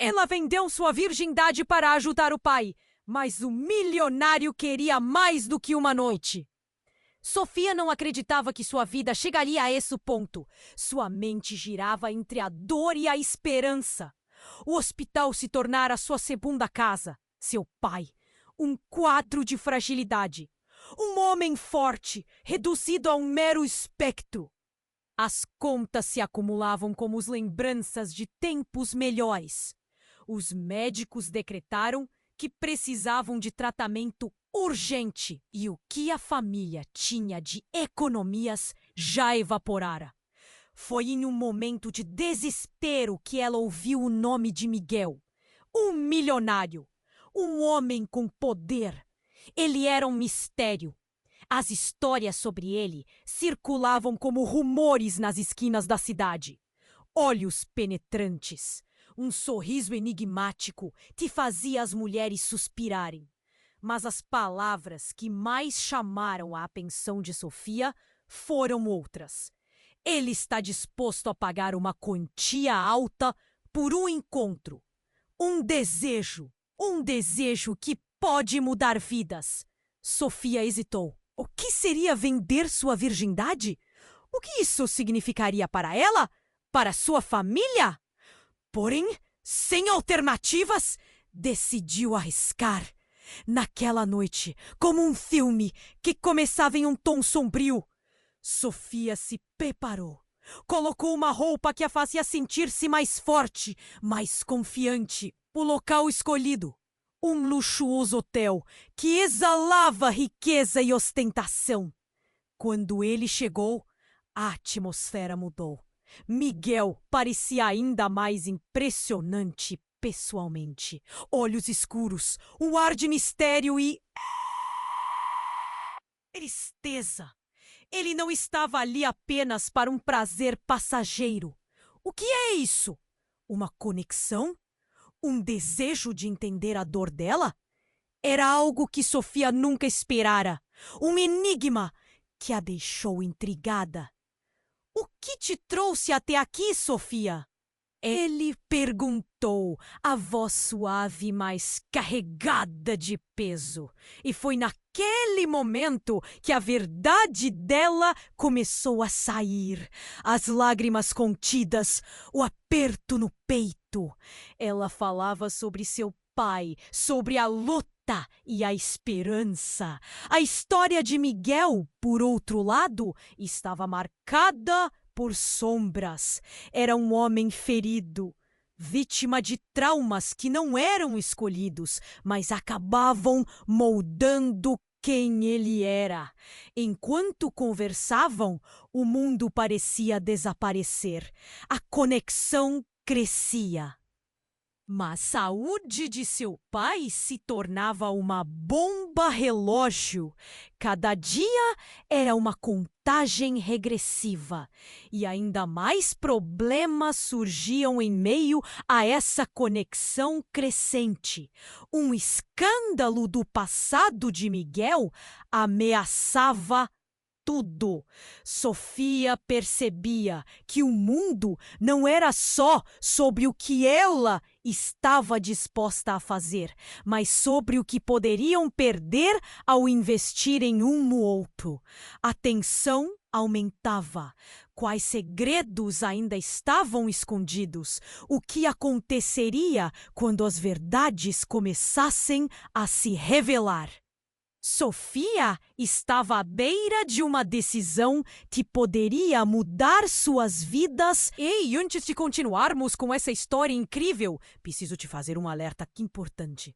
Ela vendeu sua virgindade para ajudar o pai, mas o milionário queria mais do que uma noite. Sofia não acreditava que sua vida chegaria a esse ponto. Sua mente girava entre a dor e a esperança. O hospital se tornara sua segunda casa. Seu pai, um quadro de fragilidade. Um homem forte, reduzido a um mero espectro. As contas se acumulavam como as lembranças de tempos melhores. Os médicos decretaram que precisavam de tratamento urgente e o que a família tinha de economias já evaporara. Foi em um momento de desespero que ela ouviu o nome de Miguel. Um milionário, um homem com poder. Ele era um mistério. As histórias sobre ele circulavam como rumores nas esquinas da cidade. Olhos penetrantes, um sorriso enigmático que fazia as mulheres suspirarem. Mas as palavras que mais chamaram a atenção de Sofia foram outras. Ele está disposto a pagar uma quantia alta por um encontro. Um desejo que pode mudar vidas. Sofia hesitou. O que seria vender sua virgindade? O que isso significaria para ela? Para sua família? Porém, sem alternativas, decidiu arriscar. Naquela noite, como um filme que começava em um tom sombrio, Sofia se preparou. Colocou uma roupa que a fazia sentir-se mais forte, mais confiante. O local escolhido, um luxuoso hotel que exalava riqueza e ostentação. Quando ele chegou, a atmosfera mudou. Miguel parecia ainda mais impressionante pessoalmente. Olhos escuros, um ar de mistério e tristeza. Ele não estava ali apenas para um prazer passageiro. O que é isso? Uma conexão? Um desejo de entender a dor dela? Era algo que Sofia nunca esperara. Um enigma que a deixou intrigada. O que te trouxe até aqui, Sofia? Ele perguntou, a voz suave, mas carregada de peso. E foi naquele momento que a verdade dela começou a sair. As lágrimas contidas, o aperto no peito. Ela falava sobre seu pai, sobre a luta e a esperança. A história de Miguel, por outro lado, estava marcada por sombras. Era um homem ferido, vítima de traumas que não eram escolhidos, mas acabavam moldando quem ele era. Enquanto conversavam, o mundo parecia desaparecer. A conexão crescia. Mas a saúde de seu pai se tornava uma bomba relógio. Cada dia era uma contagem regressiva. E ainda mais problemas surgiam em meio a essa conexão crescente. Um escândalo do passado de Miguel ameaçava tudo. Sofia percebia que o mundo não era só sobre o que ela estava disposta a fazer, mas sobre o que poderiam perder ao investir em um no outro. A tensão aumentava. Quais segredos ainda estavam escondidos? O que aconteceria quando as verdades começassem a se revelar? Sofia estava à beira de uma decisão que poderia mudar suas vidas. Ei, antes de continuarmos com essa história incrível, preciso te fazer um alerta importante.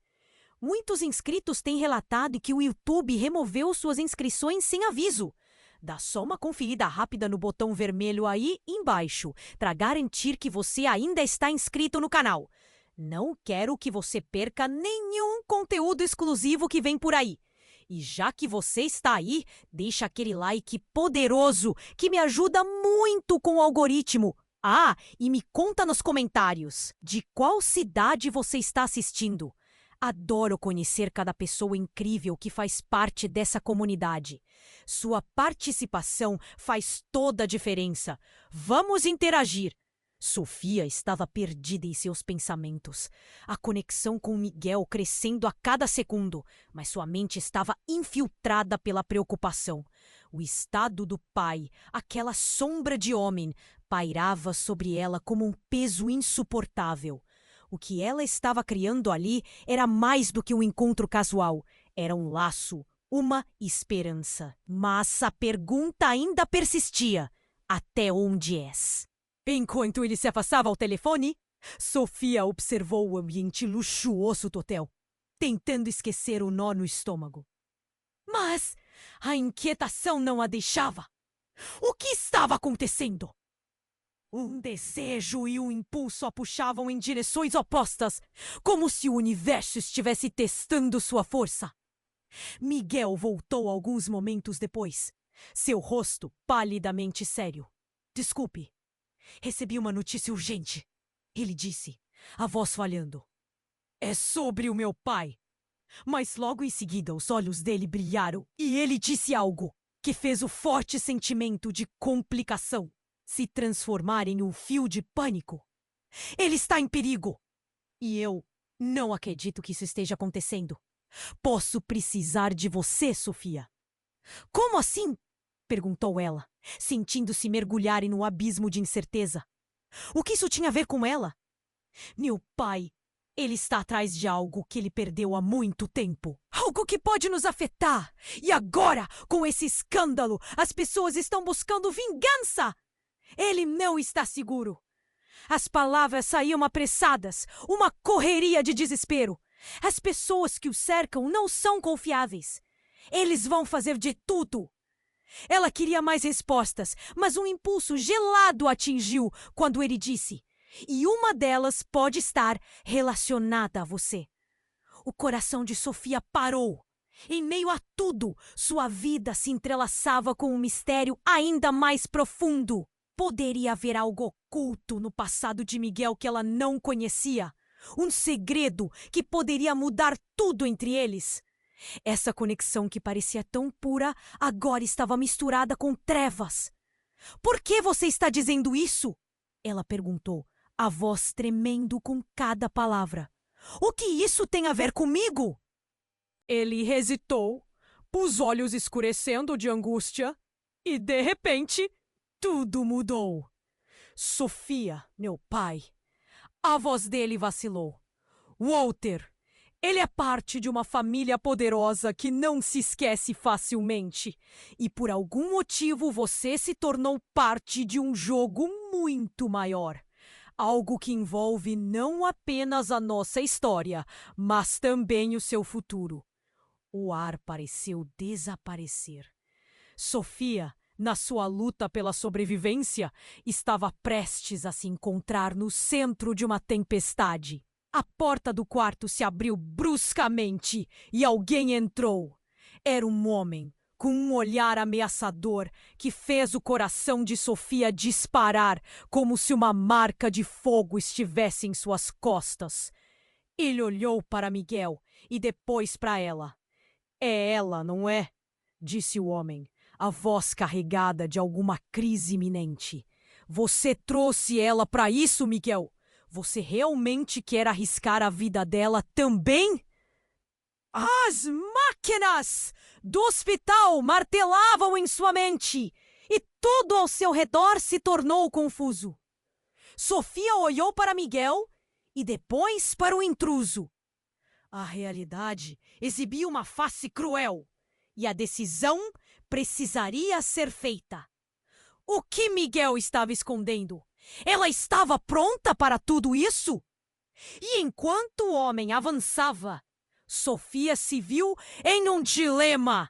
Muitos inscritos têm relatado que o YouTube removeu suas inscrições sem aviso. Dá só uma conferida rápida no botão vermelho aí embaixo, para garantir que você ainda está inscrito no canal. Não quero que você perca nenhum conteúdo exclusivo que vem por aí. E já que você está aí, deixa aquele like poderoso que me ajuda muito com o algoritmo. Ah, e me conta nos comentários de qual cidade você está assistindo. Adoro conhecer cada pessoa incrível que faz parte dessa comunidade. Sua participação faz toda a diferença. Vamos interagir. Sofia estava perdida em seus pensamentos, a conexão com Miguel crescendo a cada segundo, mas sua mente estava infiltrada pela preocupação. O estado do pai, aquela sombra de homem, pairava sobre ela como um peso insuportável. O que ela estava criando ali era mais do que um encontro casual, era um laço, uma esperança. Mas a pergunta ainda persistia: até onde és? Enquanto ele se afastava ao telefone, Sofia observou o ambiente luxuoso do hotel, tentando esquecer o nó no estômago. Mas a inquietação não a deixava. O que estava acontecendo? Um desejo e um impulso a puxavam em direções opostas, como se o universo estivesse testando sua força. Miguel voltou alguns momentos depois, seu rosto palidamente sério. Desculpe. Recebi uma notícia urgente, ele disse, a voz falhando. É sobre o meu pai. Mas logo em seguida os olhos dele brilharam e ele disse algo que fez o forte sentimento de complicação se transformar em um fio de pânico. Ele está em perigo. E eu não acredito que isso esteja acontecendo. Posso precisar de você, Sofia. Como assim? Perguntou ela, sentindo-se mergulhar em um abismo de incerteza. O que isso tinha a ver com ela? Meu pai, ele está atrás de algo que ele perdeu há muito tempo. Algo que pode nos afetar. E agora, com esse escândalo, as pessoas estão buscando vingança. Ele não está seguro. As palavras saíam apressadas, uma correria de desespero. As pessoas que o cercam não são confiáveis. Eles vão fazer de tudo. Ela queria mais respostas, mas um impulso gelado a atingiu quando ele disse: e uma delas pode estar relacionada a você. O coração de Sofia parou. Em meio a tudo, sua vida se entrelaçava com um mistério ainda mais profundo. Poderia haver algo oculto no passado de Miguel que ela não conhecia. Um segredo que poderia mudar tudo entre eles. Essa conexão que parecia tão pura, agora estava misturada com trevas. Por que você está dizendo isso? Ela perguntou, a voz tremendo com cada palavra. O que isso tem a ver comigo? Ele hesitou, os olhos escurecendo de angústia, e de repente, tudo mudou. Sofia, meu pai. A voz dele vacilou. Walter, ele é parte de uma família poderosa que não se esquece facilmente. E por algum motivo você se tornou parte de um jogo muito maior. Algo que envolve não apenas a nossa história, mas também o seu futuro. O ar pareceu desaparecer. Sofia, na sua luta pela sobrevivência, estava prestes a se encontrar no centro de uma tempestade. A porta do quarto se abriu bruscamente e alguém entrou. Era um homem, com um olhar ameaçador que fez o coração de Sofia disparar como se uma marca de fogo estivesse em suas costas. Ele olhou para Miguel e depois para ela. É ela, não é? Disse o homem, a voz carregada de alguma crise iminente. Você trouxe ela para isso, Miguel? Você realmente quer arriscar a vida dela também? As máquinas do hospital martelavam em sua mente e tudo ao seu redor se tornou confuso. Sofia olhou para Miguel e depois para o intruso. A realidade exibia uma face cruel e a decisão precisaria ser feita. O que Miguel estava escondendo? Ela estava pronta para tudo isso? E enquanto o homem avançava, Sofia se viu em um dilema.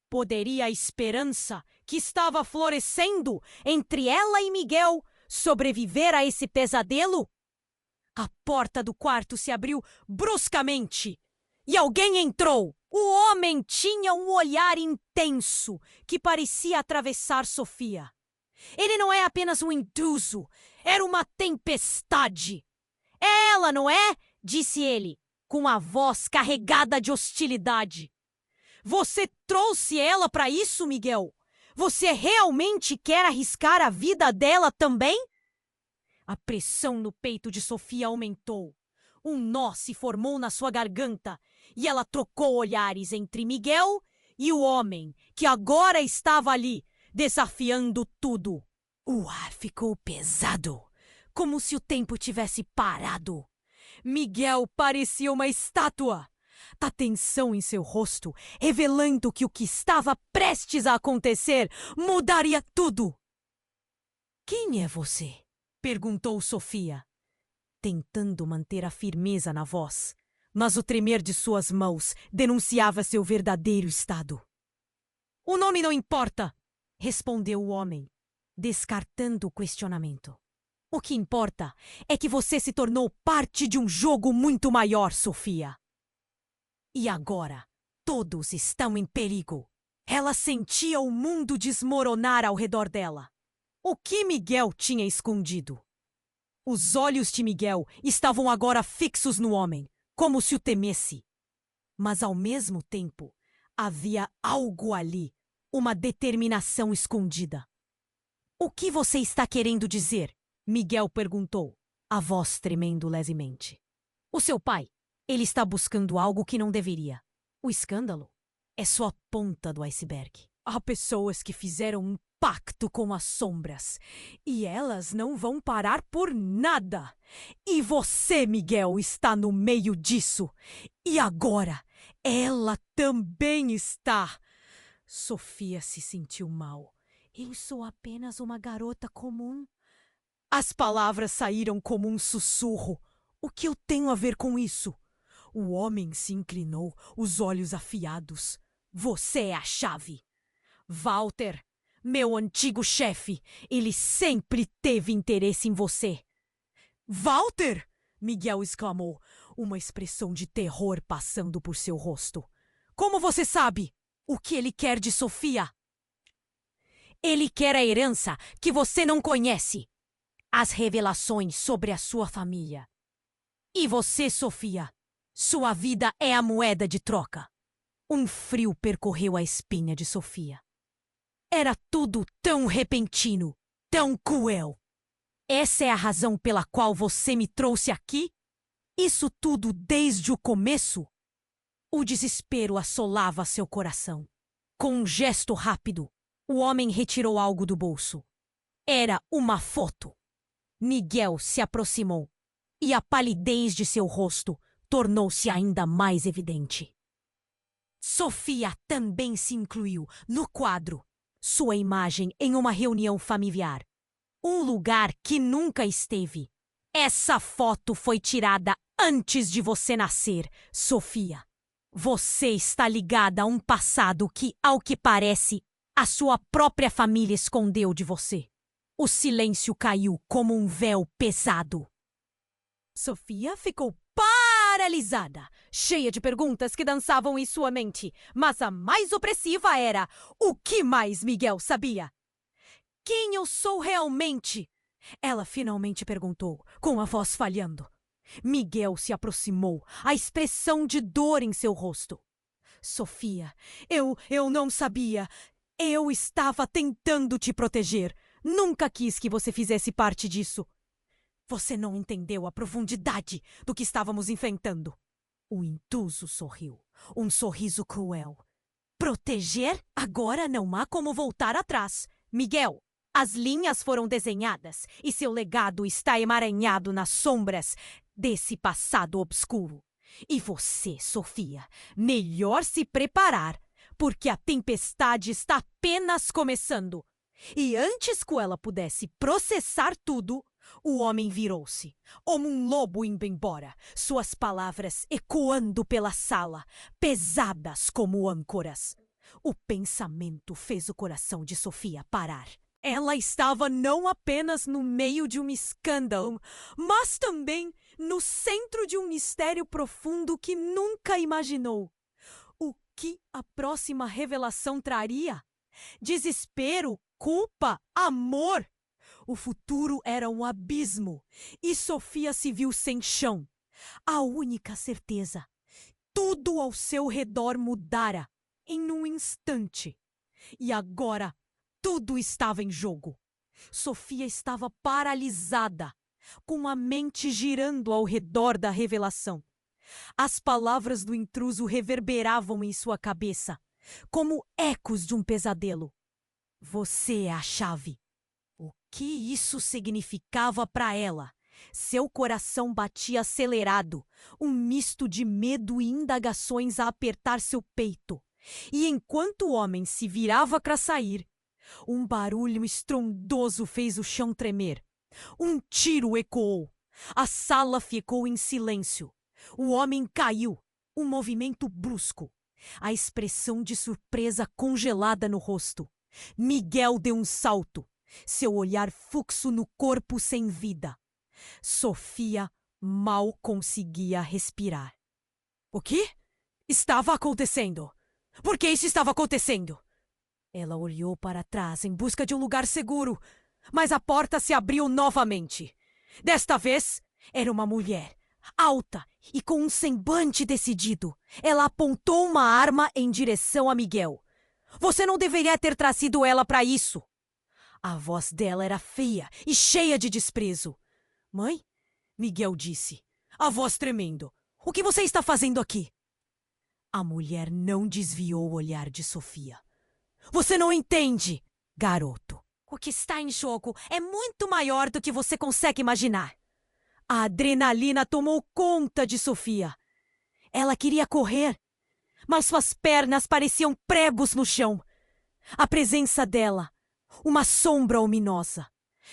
Poderia a esperança que estava florescendo entre ela e Miguel sobreviver a esse pesadelo? A porta do quarto se abriu bruscamente e alguém entrou. O homem tinha um olhar intenso que parecia atravessar Sofia. Ele não é apenas um intruso, era uma tempestade. É ela, não é? Disse ele, com a voz carregada de hostilidade. Você trouxe ela para isso, Miguel? Você realmente quer arriscar a vida dela também? A pressão no peito de Sofia aumentou. Um nó se formou na sua garganta e ela trocou olhares entre Miguel e o homem que agora estava ali, desafiando tudo. O ar ficou pesado, como se o tempo tivesse parado. Miguel parecia uma estátua. A tensão em seu rosto, revelando que o que estava prestes a acontecer mudaria tudo. Quem é você? Perguntou Sofia, tentando manter a firmeza na voz, mas o tremer de suas mãos denunciava seu verdadeiro estado. O nome não importa, respondeu o homem, descartando o questionamento. O que importa é que você se tornou parte de um jogo muito maior, Sofia. E agora, todos estão em perigo. Ela sentia o mundo desmoronar ao redor dela. O que Miguel tinha escondido? Os olhos de Miguel estavam agora fixos no homem, como se o temesse. Mas, ao mesmo tempo, havia algo ali, uma determinação escondida. O que você está querendo dizer? Miguel perguntou, a voz tremendo levemente. O seu pai, ele está buscando algo que não deveria. O escândalo é só a ponta do iceberg. Há pessoas que fizeram um pacto com as sombras e elas não vão parar por nada. E você, Miguel, está no meio disso. E agora, ela também está. Sofia se sentiu mal. Eu sou apenas uma garota comum. As palavras saíram como um sussurro. O que eu tenho a ver com isso? O homem se inclinou, os olhos afiados. Você é a chave. Walter, meu antigo chefe, ele sempre teve interesse em você. Walter! Miguel exclamou, uma expressão de terror passando por seu rosto. Como você sabe? O que ele quer de Sofia? Ele quer a herança que você não conhece. As revelações sobre a sua família. E você, Sofia? Sua vida é a moeda de troca. Um frio percorreu a espinha de Sofia. Era tudo tão repentino, tão cruel. Essa é a razão pela qual você me trouxe aqui? Isso tudo desde o começo? O desespero assolava seu coração. Com um gesto rápido, o homem retirou algo do bolso. Era uma foto. Miguel se aproximou e a palidez de seu rosto tornou-se ainda mais evidente. Sofia também se incluiu no quadro, sua imagem em uma reunião familiar. Um lugar que nunca esteve. Essa foto foi tirada antes de você nascer, Sofia. Você está ligada a um passado que, ao que parece, a sua própria família escondeu de você. O silêncio caiu como um véu pesado. Sofia ficou paralisada, cheia de perguntas que dançavam em sua mente. Mas a mais opressiva era: o que mais Miguel sabia? Quem eu sou realmente? Ela finalmente perguntou, com a voz falhando. Miguel se aproximou, a expressão de dor em seu rosto. Sofia, eu não sabia. Eu estava tentando te proteger. Nunca quis que você fizesse parte disso. Você não entendeu a profundidade do que estávamos enfrentando. O intruso sorriu, um sorriso cruel. Proteger? Agora não há como voltar atrás. Miguel, as linhas foram desenhadas e seu legado está emaranhado nas sombras desse passado obscuro. E você, Sofia, melhor se preparar, porque a tempestade está apenas começando. E antes que ela pudesse processar tudo, o homem virou-se, como um lobo indo embora, suas palavras ecoando pela sala, pesadas como âncoras. O pensamento fez o coração de Sofia parar. Ela estava não apenas no meio de um escândalo, mas também no centro de um mistério profundo que nunca imaginou. O que a próxima revelação traria? Desespero, culpa, amor. O futuro era um abismo e Sofia se viu sem chão. A única certeza: tudo ao seu redor mudara em um instante. E agora tudo estava em jogo. Sofia estava paralisada. com a mente girando ao redor da revelação. As palavras do intruso reverberavam em sua cabeça, como ecos de um pesadelo. Você é a chave. O que isso significava para ela? Seu coração batia acelerado, um misto de medo e indagações a apertar seu peito. E enquanto o homem se virava para sair, um barulho estrondoso fez o chão tremer. Um tiro ecoou. A sala ficou em silêncio. O homem caiu, um movimento brusco. A expressão de surpresa congelada no rosto. Miguel deu um salto, seu olhar fixo no corpo sem vida. Sofia mal conseguia respirar. O que estava acontecendo? Por que isso estava acontecendo? Ela olhou para trás em busca de um lugar seguro, mas a porta se abriu novamente. Desta vez, era uma mulher, alta e com um semblante decidido. Ela apontou uma arma em direção a Miguel. Você não deveria ter trazido ela para isso. A voz dela era feia e cheia de desprezo. Mãe? Miguel disse, a voz tremendo. O que você está fazendo aqui? A mulher não desviou o olhar de Sofia. Você não entende, garoto. O que está em jogo é muito maior do que você consegue imaginar. A adrenalina tomou conta de Sofia. Ela queria correr, mas suas pernas pareciam pregos no chão. A presença dela, uma sombra ominosa,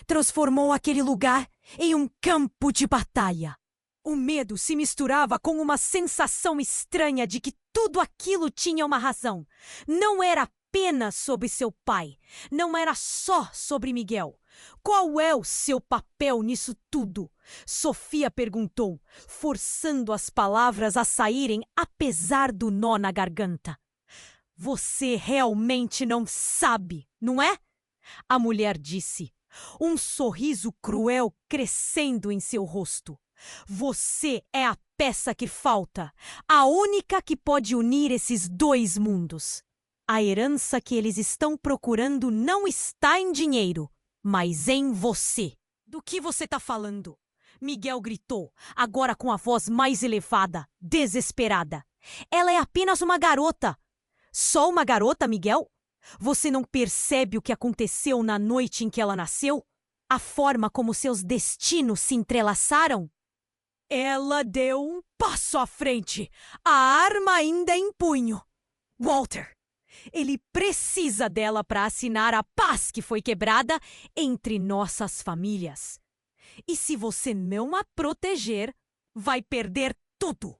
transformou aquele lugar em um campo de batalha. O medo se misturava com uma sensação estranha de que tudo aquilo tinha uma razão. Não era apenas sobre seu pai, não era só sobre Miguel. Qual é o seu papel nisso tudo? Sofia perguntou, forçando as palavras a saírem apesar do nó na garganta. Você realmente não sabe, não é? A mulher disse, um sorriso cruel crescendo em seu rosto. Você é a peça que falta, a única que pode unir esses dois mundos. A herança que eles estão procurando não está em dinheiro, mas em você. Do que você está falando? Miguel gritou, agora com a voz mais elevada, desesperada. Ela é apenas uma garota. Só uma garota, Miguel? Você não percebe o que aconteceu na noite em que ela nasceu? A forma como seus destinos se entrelaçaram? Ela deu um passo à frente, a arma ainda em punho. Walter, ele precisa dela para assinar a paz que foi quebrada entre nossas famílias. E se você não a proteger, vai perder tudo.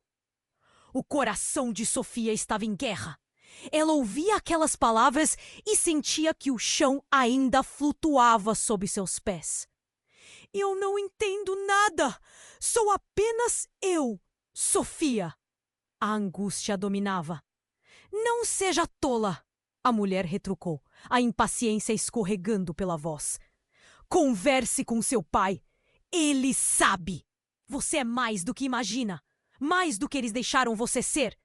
O coração de Sofia estava em guerra. Ela ouvia aquelas palavras e sentia que o chão ainda flutuava sob seus pés. Eu não entendo nada. Sou apenas eu, Sofia. A angústia a dominava. Não seja tola, a mulher retrucou, a impaciência escorregando pela voz. Converse com seu pai. Ele sabe. Você é mais do que imagina. Mais do que eles deixaram você ser.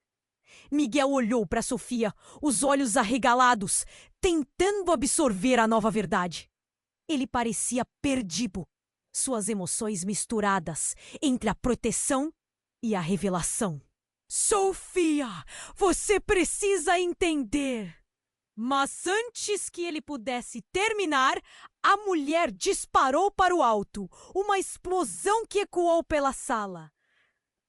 Miguel olhou para Sofia, os olhos arregalados, tentando absorver a nova verdade. Ele parecia perdido, suas emoções misturadas entre a proteção e a revelação. Sofia, você precisa entender. Mas antes que ele pudesse terminar, a mulher disparou para o alto, uma explosão que ecoou pela sala.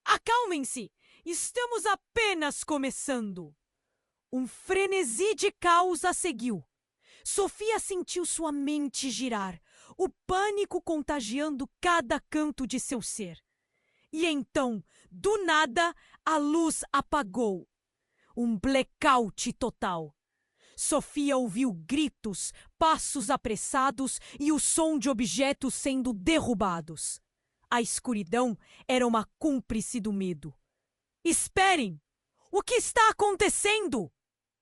Acalmem-se! Estamos apenas começando. Um frenesi de caos a seguiu. Sofia sentiu sua mente girar, o pânico contagiando cada canto de seu ser. E então, do nada, a luz apagou. Um blackout total. Sofia ouviu gritos, passos apressados e o som de objetos sendo derrubados. A escuridão era uma cúmplice do medo. Esperem! O que está acontecendo?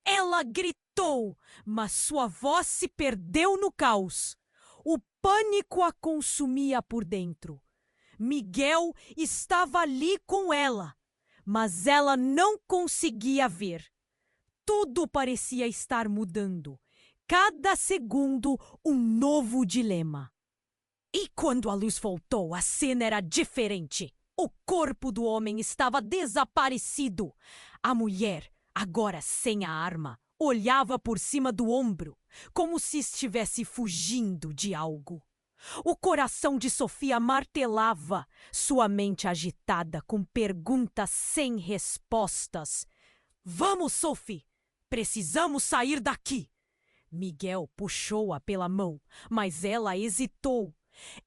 Ela gritou, mas sua voz se perdeu no caos. O pânico a consumia por dentro. Miguel estava ali com ela, mas ela não conseguia ver. Tudo parecia estar mudando. Cada segundo, um novo dilema. E quando a luz voltou, a cena era diferente. O corpo do homem estava desaparecido. A mulher, agora sem a arma, olhava por cima do ombro, como se estivesse fugindo de algo. O coração de Sofia martelava, sua mente agitada com perguntas sem respostas. Vamos, Sophie! Precisamos sair daqui! Miguel puxou-a pela mão, mas ela hesitou.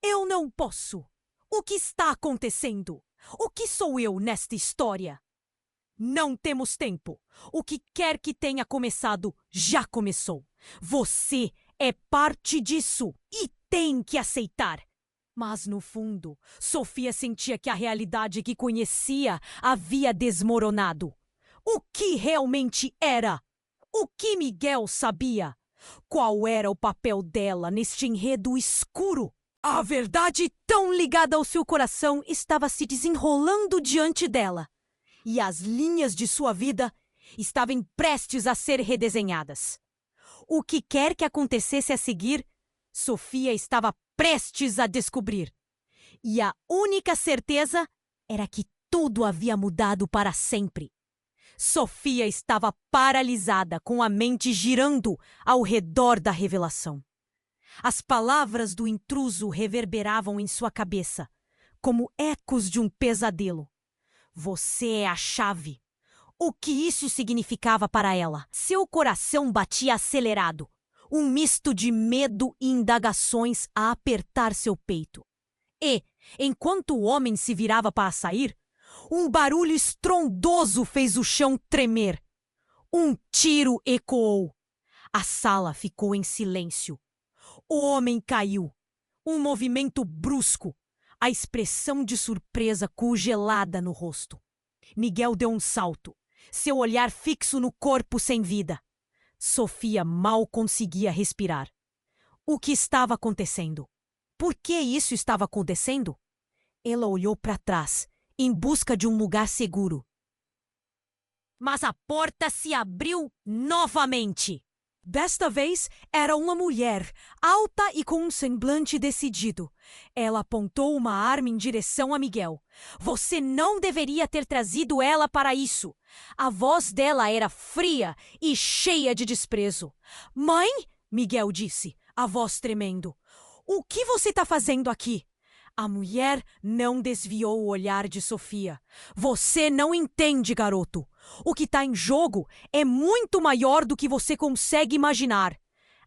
Eu não posso. O que está acontecendo? O que sou eu nesta história? Não temos tempo. O que quer que tenha começado, já começou. Você é parte disso e tem que aceitar. Mas, no fundo, Sofia sentia que a realidade que conhecia havia desmoronado. O que realmente era? O que Miguel sabia? Qual era o papel dela neste enredo escuro? A verdade, tão ligada ao seu coração, estava se desenrolando diante dela. E as linhas de sua vida estavam prestes a ser redesenhadas. O que quer que acontecesse a seguir, Sofia estava prestes a descobrir. E a única certeza era que tudo havia mudado para sempre. Sofia estava paralisada, com a mente girando ao redor da revelação. As palavras do intruso reverberavam em sua cabeça, como ecos de um pesadelo. Você é a chave. O que isso significava para ela? Seu coração batia acelerado, um misto de medo e indagações a apertar seu peito. E, enquanto o homem se virava para sair, um barulho estrondoso fez o chão tremer. Um tiro ecoou. A sala ficou em silêncio. O homem caiu. Um movimento brusco. A expressão de surpresa congelada no rosto. Miguel deu um salto. Seu olhar fixo no corpo sem vida. Sofia mal conseguia respirar. O que estava acontecendo? Por que isso estava acontecendo? Ela olhou para trás, em busca de um lugar seguro. Mas a porta se abriu novamente. Desta vez, era uma mulher, alta e com um semblante decidido. Ela apontou uma arma em direção a Miguel. Você não deveria ter trazido ela para isso. A voz dela era fria e cheia de desprezo. Mãe, Miguel disse, a voz tremendo. O que você está fazendo aqui? A mulher não desviou o olhar de Sofia. Você não entende, garoto. O que está em jogo é muito maior do que você consegue imaginar.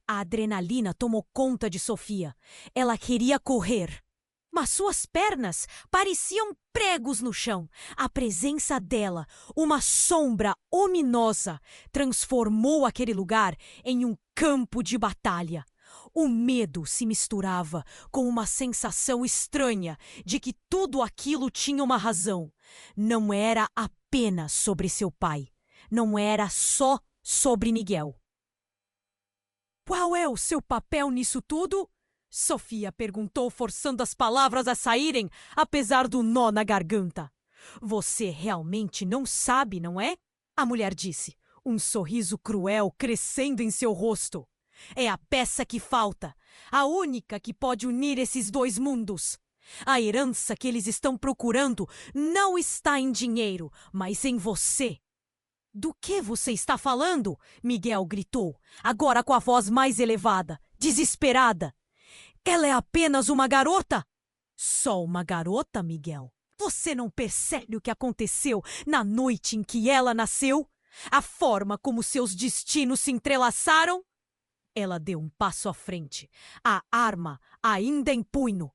A adrenalina tomou conta de Sofia. Ela queria correr. Mas suas pernas pareciam pregos no chão. A presença dela, uma sombra ominosa, transformou aquele lugar em um campo de batalha. O medo se misturava com uma sensação estranha de que tudo aquilo tinha uma razão. Não era apenas sobre seu pai. Não era só sobre Miguel. Qual é o seu papel nisso tudo? Sofia perguntou, forçando as palavras a saírem, apesar do nó na garganta. Você realmente não sabe, não é? A mulher disse, um sorriso cruel crescendo em seu rosto. É a peça que falta, a única que pode unir esses dois mundos. A herança que eles estão procurando não está em dinheiro, mas em você. Do que você está falando? Miguel gritou, agora com a voz mais elevada, desesperada. Ela é apenas uma garota? Só uma garota, Miguel? Você não percebe o que aconteceu na noite em que ela nasceu? A forma como seus destinos se entrelaçaram? Ela deu um passo à frente, a arma ainda em punho.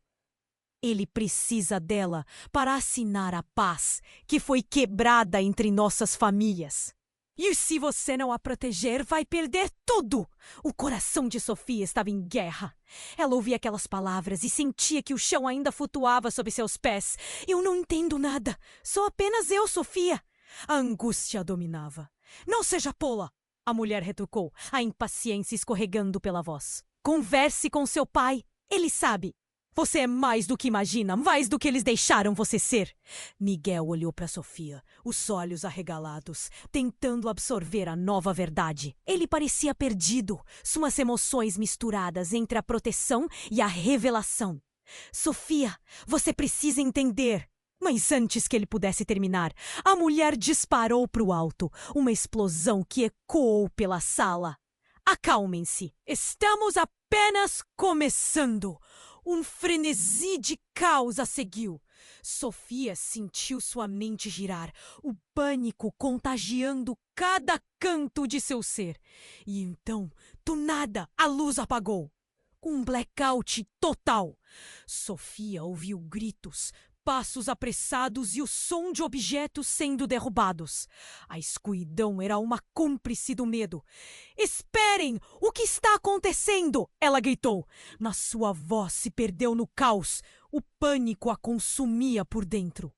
Ele precisa dela para assinar a paz que foi quebrada entre nossas famílias. E se você não a proteger, vai perder tudo! O coração de Sofia estava em guerra. Ela ouvia aquelas palavras e sentia que o chão ainda flutuava sob seus pés. Eu não entendo nada. Sou apenas eu, Sofia. A angústia a dominava. Não seja tola! A mulher retrucou, a impaciência escorregando pela voz. Converse com seu pai. Ele sabe. Você é mais do que imagina, mais do que eles deixaram você ser. Miguel olhou para Sofia, os olhos arregalados, tentando absorver a nova verdade. Ele parecia perdido, suas emoções misturadas entre a proteção e a revelação. Sofia, você precisa entender. Mas antes que ele pudesse terminar, a mulher disparou para o alto, uma explosão que ecoou pela sala. Acalmem-se, estamos apenas começando. Um frenesi de caos a seguiu. Sofia sentiu sua mente girar, o pânico contagiando cada canto de seu ser. E então, do nada, a luz apagou. Um blackout total. Sofia ouviu gritos, passos apressados e o som de objetos sendo derrubados. A escuridão era uma cúmplice do medo. "Esperem! O que está acontecendo?" ela gritou. Mas sua voz se perdeu no caos. O pânico a consumia por dentro.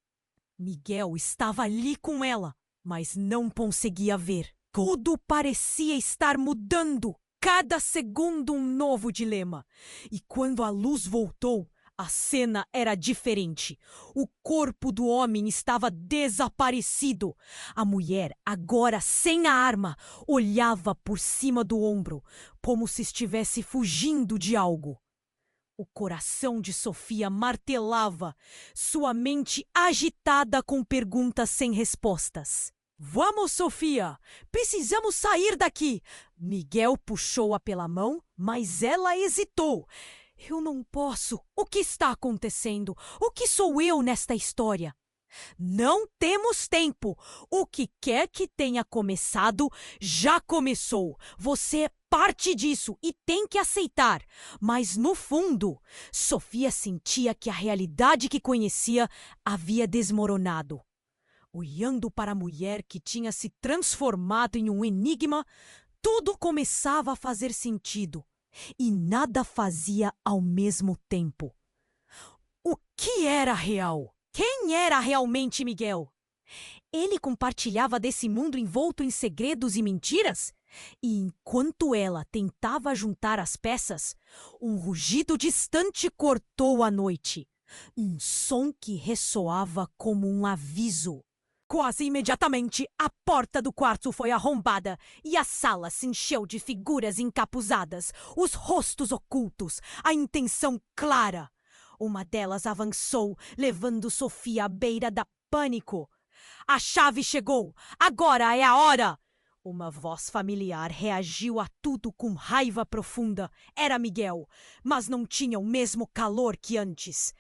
Miguel estava ali com ela, mas não conseguia ver. Tudo parecia estar mudando. Cada segundo um novo dilema. E quando a luz voltou, a cena era diferente. O corpo do homem estava desaparecido. A mulher, agora sem a arma, olhava por cima do ombro, como se estivesse fugindo de algo. O coração de Sofia martelava, sua mente agitada com perguntas sem respostas. "Vamos, Sofia! Precisamos sair daqui!" Miguel puxou-a pela mão, mas ela hesitou. "Eu não posso. O que está acontecendo? O que sou eu nesta história?" "Não temos tempo. O que quer que tenha começado, já começou. Você é parte disso e tem que aceitar." Mas, no fundo, Sofia sentia que a realidade que conhecia havia desmoronado. Olhando para a mulher que tinha se transformado em um enigma, tudo começava a fazer sentido. E nada fazia ao mesmo tempo. O que era real? Quem era realmente Miguel? Ele compartilhava desse mundo envolto em segredos e mentiras? E enquanto ela tentava juntar as peças, um rugido distante cortou a noite. Um som que ressoava como um aviso. Quase imediatamente, a porta do quarto foi arrombada e a sala se encheu de figuras encapuzadas, os rostos ocultos, a intenção clara. Uma delas avançou, levando Sofia à beira da pânico. "A chave chegou! Agora é a hora!" Uma voz familiar reagiu a tudo com raiva profunda. Era Miguel, mas não tinha o mesmo calor que antes.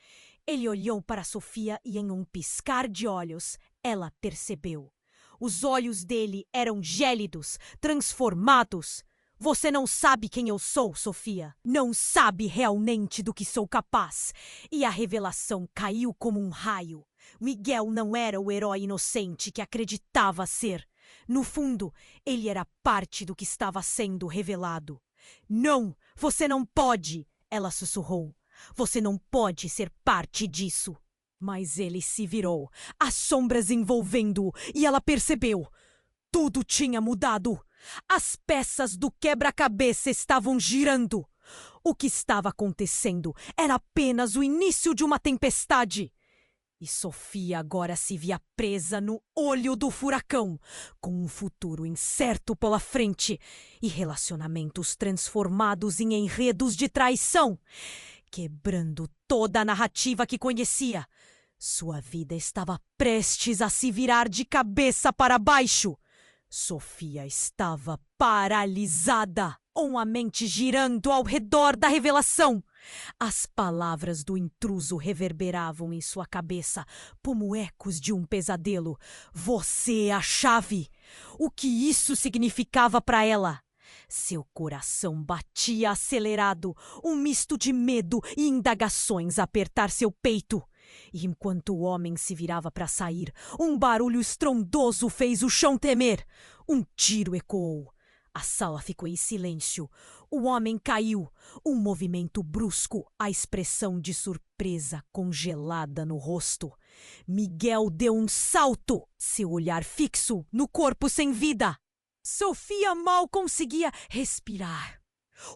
Ele olhou para Sofia e, em um piscar de olhos, ela percebeu. Os olhos dele eram gélidos, transformados. "Você não sabe quem eu sou, Sofia. Não sabe realmente do que sou capaz." E a revelação caiu como um raio. Miguel não era o herói inocente que acreditava ser. No fundo, ele era parte do que estava sendo revelado. "Não, você não pode!" ela sussurrou. "Você não pode ser parte disso." Mas ele se virou, as sombras envolvendo-o, e ela percebeu. Tudo tinha mudado. As peças do quebra-cabeça estavam girando. O que estava acontecendo era apenas o início de uma tempestade. E Sofia agora se via presa no olho do furacão, com um futuro incerto pela frente e relacionamentos transformados em enredos de traição, quebrando toda a narrativa que conhecia. Sua vida estava prestes a se virar de cabeça para baixo. Sofia estava paralisada, com a mente girando ao redor da revelação. As palavras do intruso reverberavam em sua cabeça como ecos de um pesadelo. "Você é a chave." O que isso significava para ela? Seu coração batia acelerado, um misto de medo e indagações a apertar seu peito. E enquanto o homem se virava para sair, um barulho estrondoso fez o chão tremer. Um tiro ecoou. A sala ficou em silêncio. O homem caiu. Um movimento brusco, a expressão de surpresa congelada no rosto. Miguel deu um salto, seu olhar fixo no corpo sem vida. Sofia mal conseguia respirar.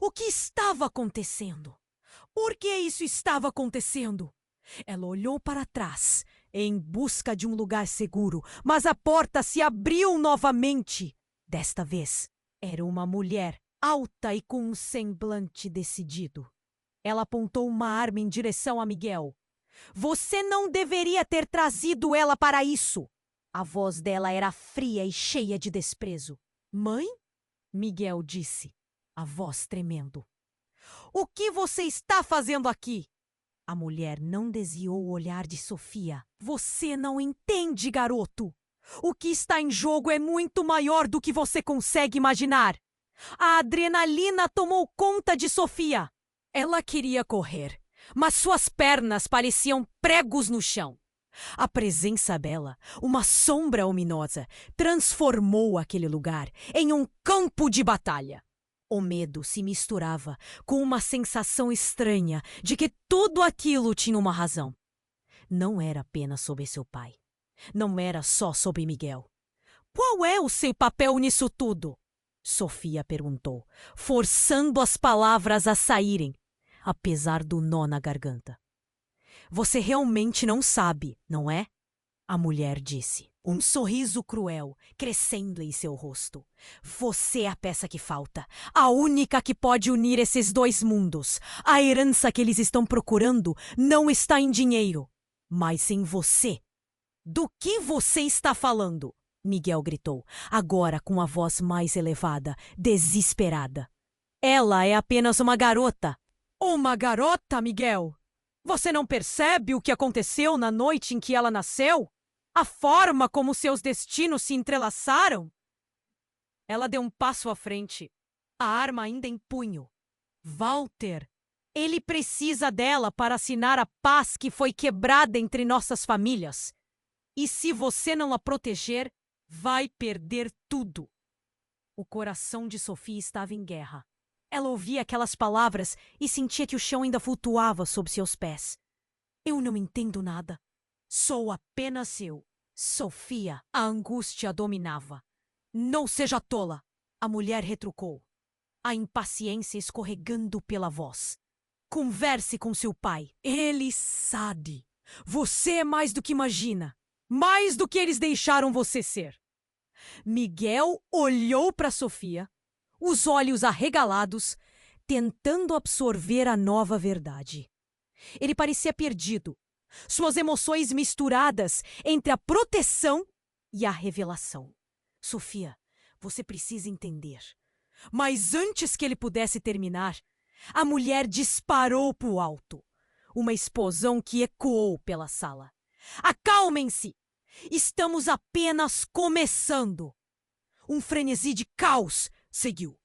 O que estava acontecendo? Por que isso estava acontecendo? Ela olhou para trás, em busca de um lugar seguro, mas a porta se abriu novamente. Desta vez, era uma mulher, alta e com um semblante decidido. Ela apontou uma arma em direção a Miguel. Você não deveria ter trazido ela para isso. A voz dela era fria e cheia de desprezo. Mãe? Miguel disse, a voz tremendo. O que você está fazendo aqui? A mulher não desviou o olhar de Sofia. Você não entende, garoto. O que está em jogo é muito maior do que você consegue imaginar. A adrenalina tomou conta de Sofia. Ela queria correr, mas suas pernas pareciam pregos no chão. A presença dela, uma sombra ominosa, transformou aquele lugar em um campo de batalha. O medo se misturava com uma sensação estranha de que tudo aquilo tinha uma razão. Não era apenas sobre seu pai. Não era só sobre Miguel. Qual é o seu papel nisso tudo? Sofia perguntou, forçando as palavras a saírem, apesar do nó na garganta. Você realmente não sabe, não é? A mulher disse, um sorriso cruel crescendo em seu rosto. Você é a peça que falta, a única que pode unir esses dois mundos. A herança que eles estão procurando não está em dinheiro, mas em você. Do que você está falando? Miguel gritou, agora com a voz mais elevada, desesperada. Ela é apenas uma garota. Uma garota, Miguel? Você não percebe o que aconteceu na noite em que ela nasceu? A forma como seus destinos se entrelaçaram? Ela deu um passo à frente, a arma ainda em punho. Walter, ele precisa dela para assinar a paz que foi quebrada entre nossas famílias. E se você não a proteger, vai perder tudo. O coração de Sofia estava em guerra. Ela ouvia aquelas palavras e sentia que o chão ainda flutuava sob seus pés. Eu não entendo nada. Sou apenas eu. Sofia, a angústia a dominava. Não seja tola, a mulher retrucou, a impaciência escorregando pela voz. Converse com seu pai. Ele sabe. Você é mais do que imagina. Mais do que eles deixaram você ser. Miguel olhou para Sofia, os olhos arregalados, tentando absorver a nova verdade. Ele parecia perdido, suas emoções misturadas entre a proteção e a revelação. Sofia, você precisa entender. Mas antes que ele pudesse terminar, a mulher disparou para o alto. Uma explosão que ecoou pela sala. Acalmem-se! Estamos apenas começando. Um frenesi de caos seguiu.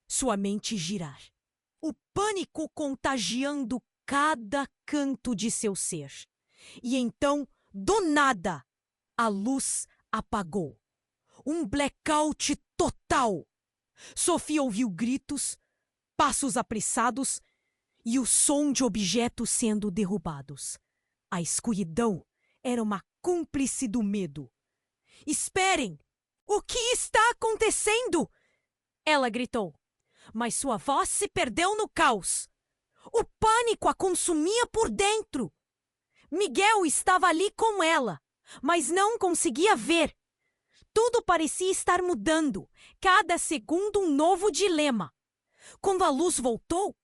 Sua mente girar. O pânico contagiando cada canto de seu ser. E então, do nada, a luz apagou. Um blackout total. Sofia ouviu gritos, passos apressados e o som de objetos sendo derrubados. A escuridão era uma cúmplice do medo. Esperem! O que está acontecendo? Ela gritou, mas sua voz se perdeu no caos. O pânico a consumia por dentro. Miguel estava ali com ela, mas não conseguia ver. Tudo parecia estar mudando, cada segundo um novo dilema. Quando a luz voltou,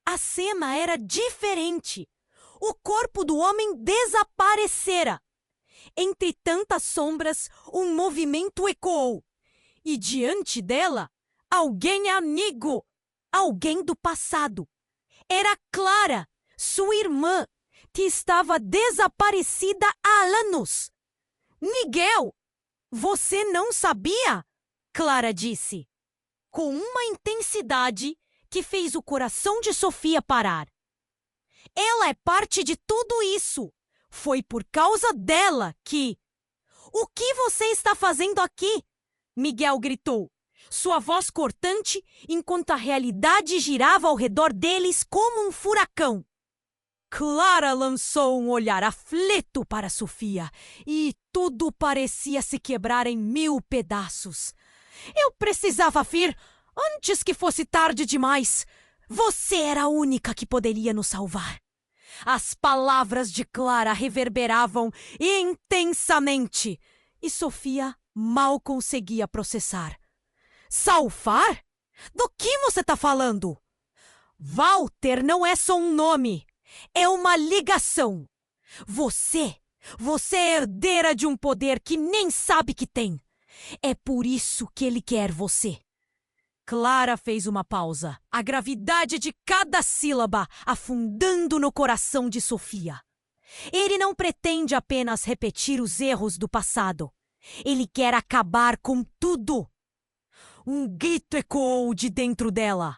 a cena era diferente. O corpo do homem desaparecera. Entre tantas sombras, um movimento ecoou. E diante dela, alguém amigo, alguém do passado. Era Clara, sua irmã, que estava desaparecida há anos. Miguel, você não sabia? Clara disse, com uma intensidade que fez o coração de Sofia parar. Ela é parte de tudo isso. Foi por causa dela que... O que você está fazendo aqui? Miguel gritou, sua voz cortante enquanto a realidade girava ao redor deles como um furacão. Clara lançou um olhar aflito para Sofia e tudo parecia se quebrar em 1000 pedaços. Eu precisava vir antes que fosse tarde demais. Você era a única que poderia nos salvar. As palavras de Clara reverberavam intensamente e Sofia mal conseguia processar. Salvar? Do que você está falando? Walter não é só um nome, é uma ligação. Você é herdeira de um poder que nem sabe que tem. É por isso que ele quer você. Clara fez uma pausa, a gravidade de cada sílaba afundando no coração de Sofia. Ele não pretende apenas repetir os erros do passado. Ele quer acabar com tudo. Um grito ecoou de dentro dela.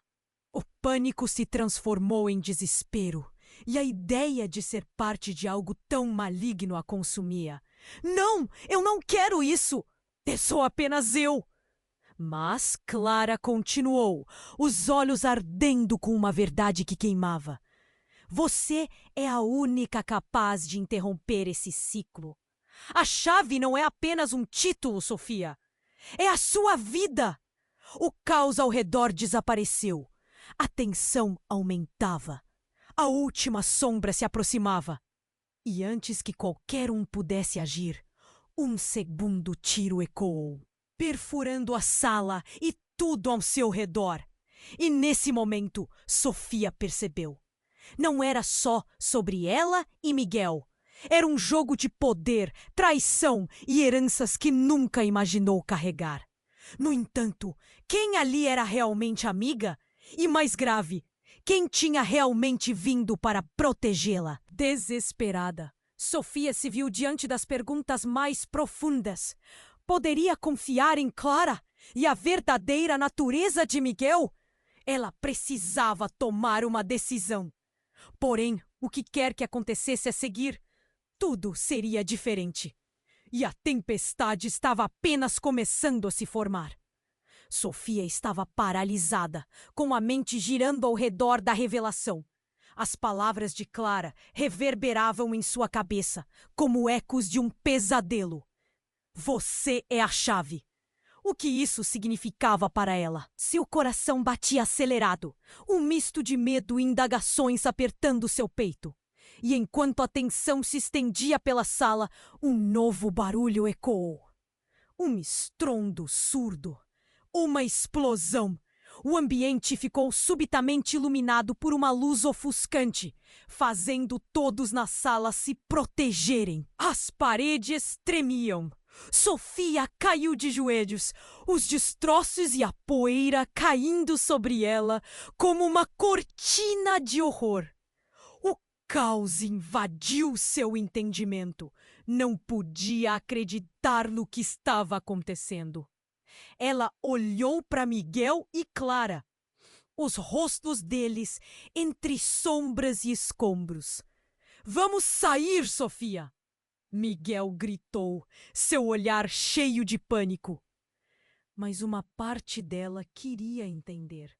O pânico se transformou em desespero, e a ideia de ser parte de algo tão maligno a consumia. Não, eu não quero isso! Sou apenas eu! Mas Clara continuou, os olhos ardendo com uma verdade que queimava. Você é a única capaz de interromper esse ciclo. A chave não é apenas um título, Sofia. É a sua vida. O caos ao redor desapareceu. A tensão aumentava. A última sombra se aproximava. E antes que qualquer um pudesse agir, um segundo tiro ecoou, perfurando a sala e tudo ao seu redor. E nesse momento, Sofia percebeu. Não era só sobre ela e Miguel. Era um jogo de poder, traição e heranças que nunca imaginou carregar. No entanto, quem ali era realmente amiga? E mais grave, quem tinha realmente vindo para protegê-la? Desesperada, Sofia se viu diante das perguntas mais profundas. Poderia confiar em Clara e a verdadeira natureza de Miguel? Ela precisava tomar uma decisão. Porém, o que quer que acontecesse a seguir, tudo seria diferente. E a tempestade estava apenas começando a se formar. Sofia estava paralisada, com a mente girando ao redor da revelação. As palavras de Clara reverberavam em sua cabeça, como ecos de um pesadelo. Você é a chave. O que isso significava para ela? Seu coração batia acelerado, um misto de medo e indagações apertando seu peito. E enquanto a tensão se estendia pela sala, um novo barulho ecoou. Um estrondo surdo. Uma explosão. O ambiente ficou subitamente iluminado por uma luz ofuscante, fazendo todos na sala se protegerem. As paredes tremiam. Sofia caiu de joelhos, os destroços e a poeira caindo sobre ela como uma cortina de horror. O caos invadiu seu entendimento. Não podia acreditar no que estava acontecendo. Ela olhou para Miguel e Clara, os rostos deles entre sombras e escombros. Vamos sair, Sofia! Miguel gritou, seu olhar cheio de pânico. Mas uma parte dela queria entender.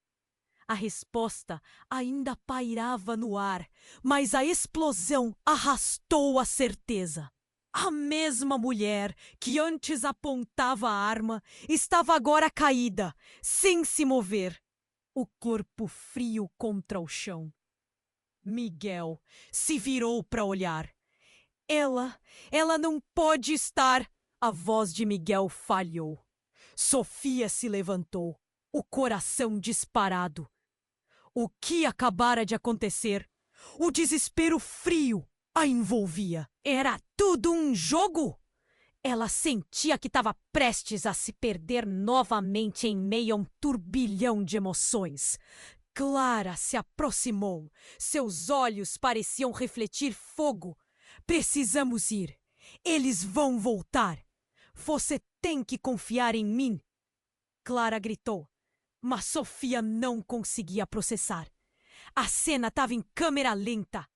A resposta ainda pairava no ar, mas a explosão arrastou a certeza. A mesma mulher que antes apontava a arma estava agora caída, sem se mover, o corpo frio contra o chão. Miguel se virou para olhar. Ela não pode estar. A voz de Miguel falhou. Sofia se levantou, o coração disparado. O que acabara de acontecer? O desespero frio a envolvia. Era tudo um jogo? Ela sentia que estava prestes a se perder novamente em meio a um turbilhão de emoções. Clara se aproximou. Seus olhos pareciam refletir fogo. Precisamos ir. Eles vão voltar. Você tem que confiar em mim. Clara gritou, mas Sofia não conseguia processar. A cena estava em câmera lenta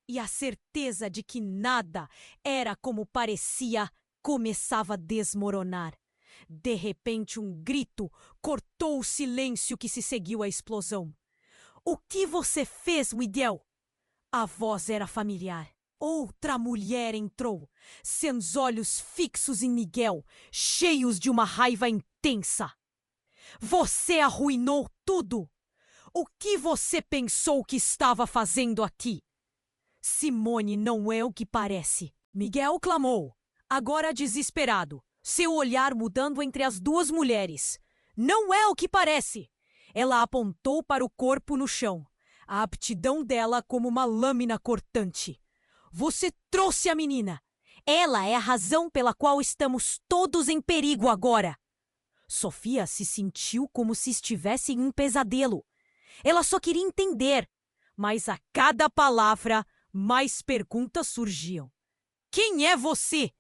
e a certeza de que nada era como parecia começava a desmoronar. De repente, um grito cortou o silêncio que se seguiu à explosão. O que você fez, Miguel? A voz era familiar. Outra mulher entrou, seus olhos fixos em Miguel, cheios de uma raiva intensa. Você arruinou tudo! O que você pensou que estava fazendo aqui? Simone não é o que parece. Miguel clamou, agora desesperado, seu olhar mudando entre as duas mulheres. Não é o que parece! Ela apontou para o corpo no chão. a aptidão dela como uma lâmina cortante. Você trouxe a menina. Ela é a razão pela qual estamos todos em perigo agora. Sofia se sentiu como se estivesse em um pesadelo. Ela só queria entender, mas a cada palavra, mais perguntas surgiam. Quem é você?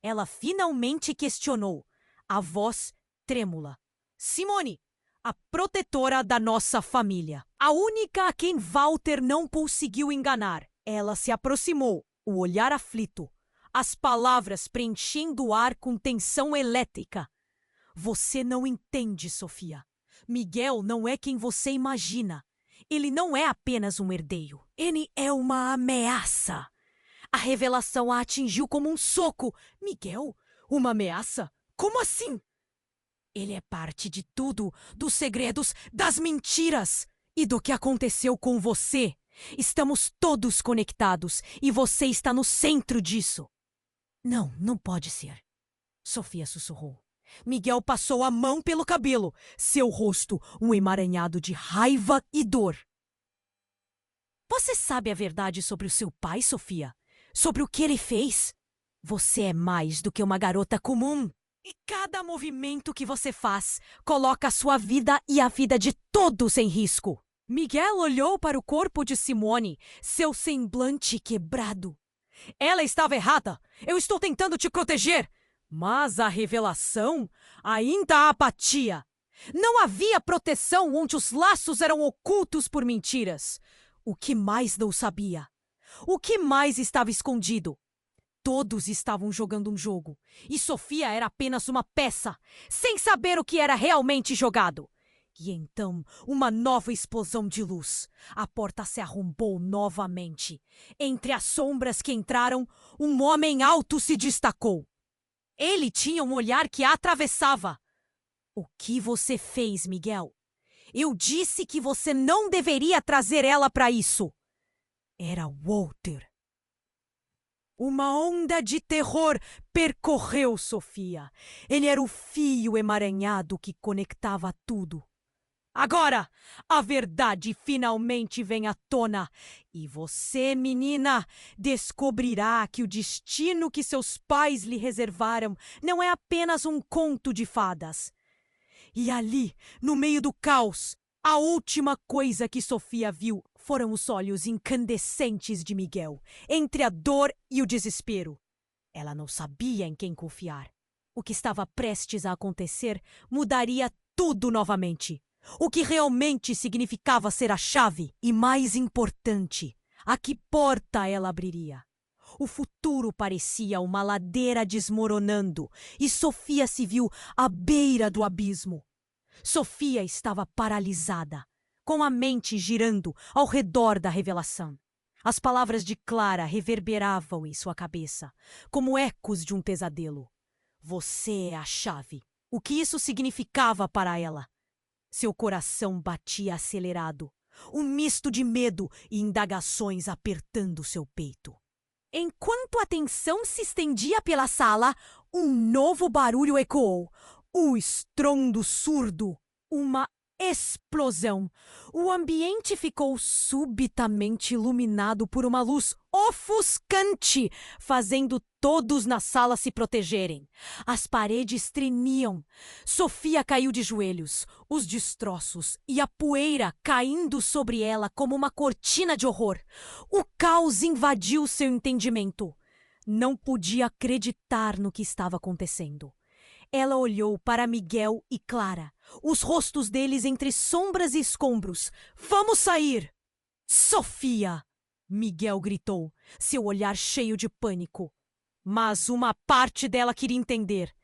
Ela finalmente questionou, a voz trêmula. Simone, a protetora da nossa família. A única a quem Walter não conseguiu enganar. Ela se aproximou, o olhar aflito, as palavras preenchendo o ar com tensão elétrica. Você não entende, Sofia. Miguel não é quem você imagina. Ele não é apenas um herdeiro. Ele é uma ameaça. A revelação a atingiu como um soco. Miguel? Uma ameaça? Como assim? Ele é parte de tudo, dos segredos, das mentiras e do que aconteceu com você. Estamos todos conectados e você está no centro disso. Não, não pode ser. Sofia sussurrou. Miguel passou a mão pelo cabelo, seu rosto um emaranhado de raiva e dor. Você sabe a verdade sobre o seu pai, Sofia? Sobre o que ele fez? Você é mais do que uma garota comum. E cada movimento que você faz coloca a sua vida e a vida de todos em risco. Miguel olhou para o corpo de Simone, seu semblante quebrado. Ela estava errada. Eu estou tentando te proteger. Mas a revelação, ainda a apatia. Não havia proteção onde os laços eram ocultos por mentiras. O que mais não sabia? O que mais estava escondido? Todos estavam jogando um jogo, e Sofia era apenas uma peça, sem saber o que era realmente jogado. E então, uma nova explosão de luz. A porta se arrombou novamente. Entre as sombras que entraram, um homem alto se destacou. Ele tinha um olhar que a atravessava. O que você fez, Miguel? Eu disse que você não deveria trazer ela para isso. Era Walter. Uma onda de terror percorreu Sofia. Ele era o fio emaranhado que conectava tudo. Agora, a verdade finalmente vem à tona. E você, menina, descobrirá que o destino que seus pais lhe reservaram não é apenas um conto de fadas. E ali, no meio do caos, a última coisa que Sofia viu foram os olhos incandescentes de Miguel, entre a dor e o desespero. Ela não sabia em quem confiar. O que estava prestes a acontecer mudaria tudo novamente. O que realmente significava ser a chave e, mais importante, a que porta ela abriria. O futuro parecia uma ladeira desmoronando e Sofia se viu à beira do abismo. Sofia estava paralisada, com a mente girando ao redor da revelação. As palavras de Clara reverberavam em sua cabeça, como ecos de um pesadelo. Você é a chave. O que isso significava para ela? Seu coração batia acelerado, um misto de medo e indagações apertando seu peito. Enquanto a tensão se estendia pela sala, um novo barulho ecoou. O estrondo surdo. Uma explosão. O ambiente ficou subitamente iluminado por uma luz ofuscante, fazendo todos na sala se protegerem. As paredes tremiam. Sofia caiu de joelhos, os destroços e a poeira caindo sobre ela como uma cortina de horror. O caos invadiu seu entendimento. Não podia acreditar no que estava acontecendo. Ela olhou para Miguel e Clara, os rostos deles entre sombras e escombros. Vamos sair! Sofia! Miguel gritou, seu olhar cheio de pânico. Mas uma parte dela queria entender.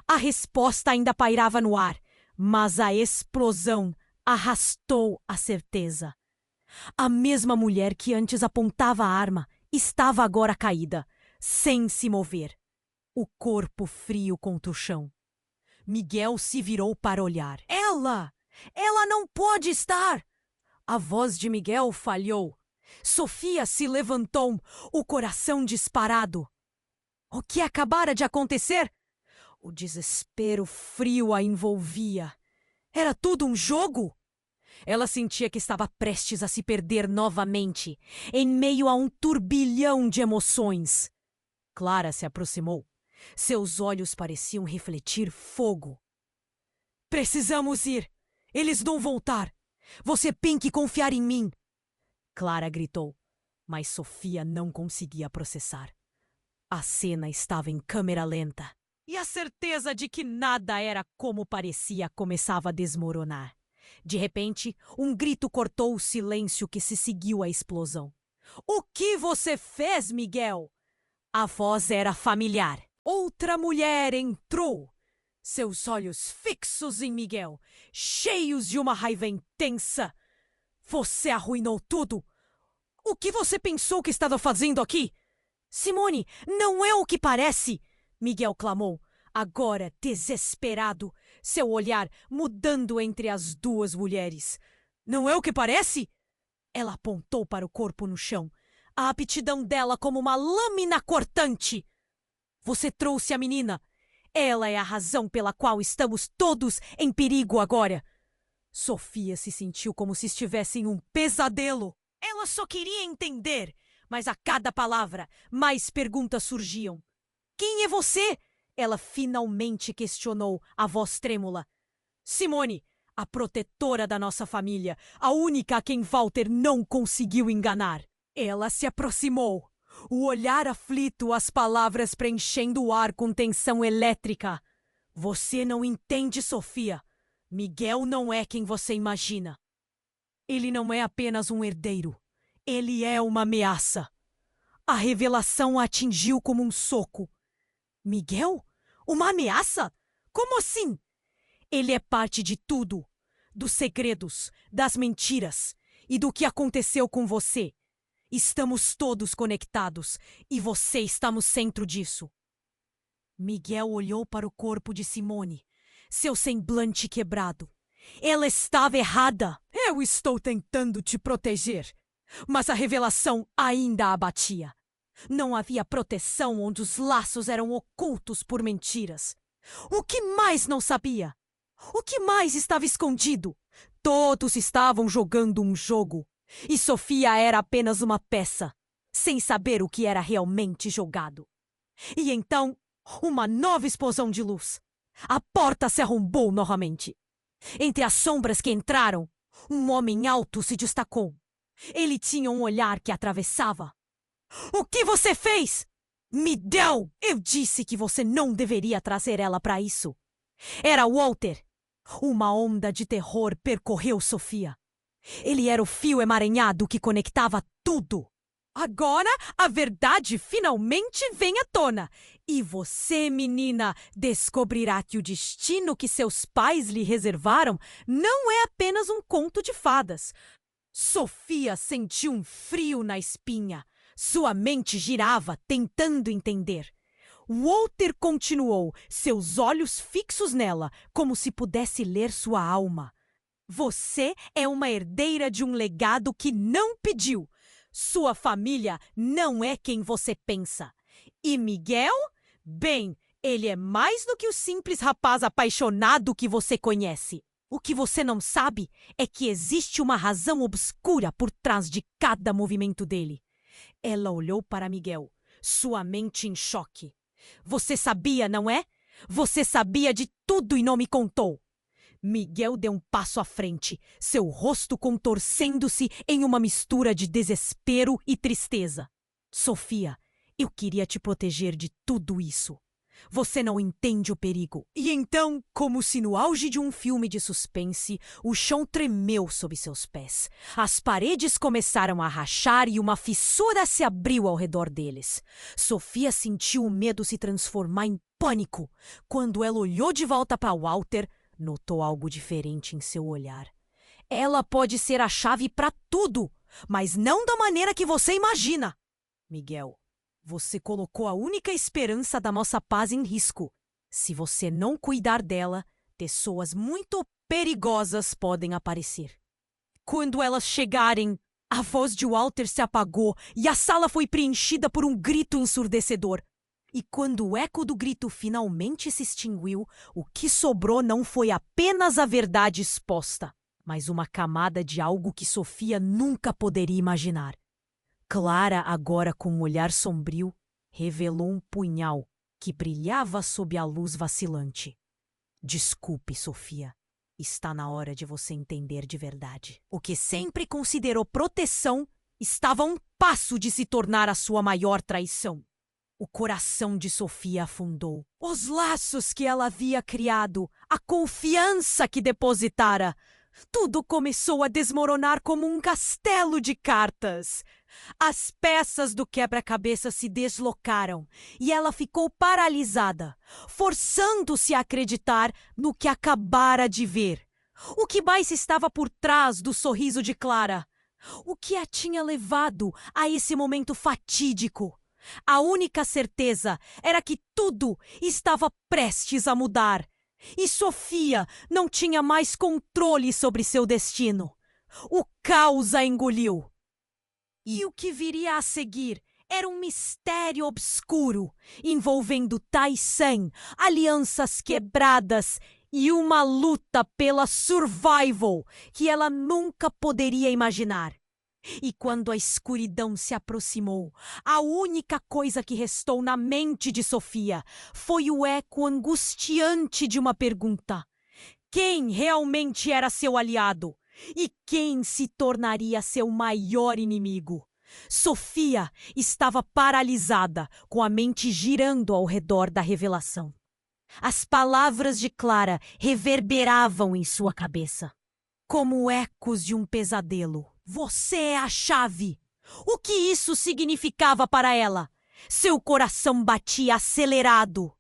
A resposta ainda pairava no ar, mas a explosão arrastou a certeza. A mesma mulher que antes apontava a arma estava agora caída, sem se mover. O corpo frio contra o chão. Miguel se virou para olhar. Ela! Ela não pode estar! A voz de Miguel falhou. Sofia se levantou, o coração disparado. O que acabara de acontecer? O desespero frio a envolvia. Era tudo um jogo? Ela sentia que estava prestes a se perder novamente, em meio a um turbilhão de emoções. Clara se aproximou. Seus olhos pareciam refletir fogo. Precisamos ir! Eles vão voltar! Você tem que confiar em mim! Clara gritou, mas Sofia não conseguia processar. A cena estava em câmera lenta, e a certeza de que nada era como parecia começava a desmoronar. De repente, um grito cortou o silêncio que se seguiu à explosão. O que você fez, Miguel? A voz era familiar. Outra mulher entrou. Seus olhos fixos em Miguel, cheios de uma raiva intensa. Você arruinou tudo. O que você pensou que estava fazendo aqui? Simone, não é o que parece! Miguel clamou, agora desesperado, seu olhar mudando entre as duas mulheres. Não é o que parece? Ela apontou para o corpo no chão, a aptidão dela como uma lâmina cortante. Você trouxe a menina. Ela é a razão pela qual estamos todos em perigo agora. Sofia se sentiu como se estivesse em um pesadelo. Ela só queria entender, mas a cada palavra, mais perguntas surgiam. Quem é você? Ela finalmente questionou, a voz trêmula. Simone, a protetora da nossa família, a única a quem Walter não conseguiu enganar. Ela se aproximou, o olhar aflito, as palavras preenchendo o ar com tensão elétrica. Você não entende, Sofia. Miguel não é quem você imagina. Ele não é apenas um herdeiro. Ele é uma ameaça. A revelação a atingiu como um soco. Miguel? Uma ameaça? Como assim? Ele é parte de tudo. Dos segredos, das mentiras e do que aconteceu com você. Estamos todos conectados e você está no centro disso. Miguel olhou para o corpo de Simone, seu semblante quebrado. Ela estava errada. Eu estou tentando te proteger. Mas a revelação ainda a abatia. Não havia proteção onde os laços eram ocultos por mentiras. O que mais não sabia? O que mais estava escondido? Todos estavam jogando um jogo. E Sofia era apenas uma peça, sem saber o que era realmente jogado. E então, uma nova explosão de luz. A porta se arrombou novamente. Entre as sombras que entraram, um homem alto se destacou. Ele tinha um olhar que atravessava. O que você fez? Me deu! Eu disse que você não deveria trazer ela para isso. Era Walter. Uma onda de terror percorreu Sofia. Ele era o fio emaranhado que conectava tudo. Agora a verdade finalmente vem à tona. E você, menina, descobrirá que o destino que seus pais lhe reservaram não é apenas um conto de fadas. Sofia sentiu um frio na espinha. Sua mente girava, tentando entender. Walter continuou, seus olhos fixos nela, como se pudesse ler sua alma. Você é uma herdeira de um legado que não pediu. Sua família não é quem você pensa. E Miguel? Bem, ele é mais do que o simples rapaz apaixonado que você conhece. O que você não sabe é que existe uma razão obscura por trás de cada movimento dele. Ela olhou para Miguel, sua mente em choque. Você sabia, não é? Você sabia de tudo e não me contou. Miguel deu um passo à frente, seu rosto contorcendo-se em uma mistura de desespero e tristeza. Sofia, eu queria te proteger de tudo isso. Você não entende o perigo. E então, como se no auge de um filme de suspense, o chão tremeu sob seus pés. As paredes começaram a rachar e uma fissura se abriu ao redor deles. Sofia sentiu o medo se transformar em pânico. Quando ela olhou de volta para Walter, notou algo diferente em seu olhar. Ela pode ser a chave para tudo, mas não da maneira que você imagina. Miguel, você colocou a única esperança da nossa paz em risco. Se você não cuidar dela, pessoas muito perigosas podem aparecer. Quando elas chegarem, a voz de Walter se apagou e a sala foi preenchida por um grito ensurdecedor. E quando o eco do grito finalmente se extinguiu, o que sobrou não foi apenas a verdade exposta, mas uma camada de algo que Sofia nunca poderia imaginar. Clara, agora com um olhar sombrio, revelou um punhal que brilhava sob a luz vacilante. Desculpe, Sofia. Está na hora de você entender de verdade. O que sempre considerou proteção estava a um passo de se tornar a sua maior traição. O coração de Sofia afundou. Os laços que ela havia criado, a confiança que depositara, tudo começou a desmoronar como um castelo de cartas. As peças do quebra-cabeça se deslocaram e ela ficou paralisada, forçando-se a acreditar no que acabara de ver. O que mais estava por trás do sorriso de Clara? O que a tinha levado a esse momento fatídico? A única certeza era que tudo estava prestes a mudar. E Sofia não tinha mais controle sobre seu destino. O caos a engoliu. E o que viria a seguir era um mistério obscuro, envolvendo Tai-San, alianças quebradas e uma luta pela survival que ela nunca poderia imaginar. E quando a escuridão se aproximou, a única coisa que restou na mente de Sofia foi o eco angustiante de uma pergunta: quem realmente era seu aliado? E quem se tornaria seu maior inimigo? Sofia estava paralisada, com a mente girando ao redor da revelação. As palavras de Clara reverberavam em sua cabeça, como ecos de um pesadelo. Você é a chave! O que isso significava para ela? Seu coração batia acelerado.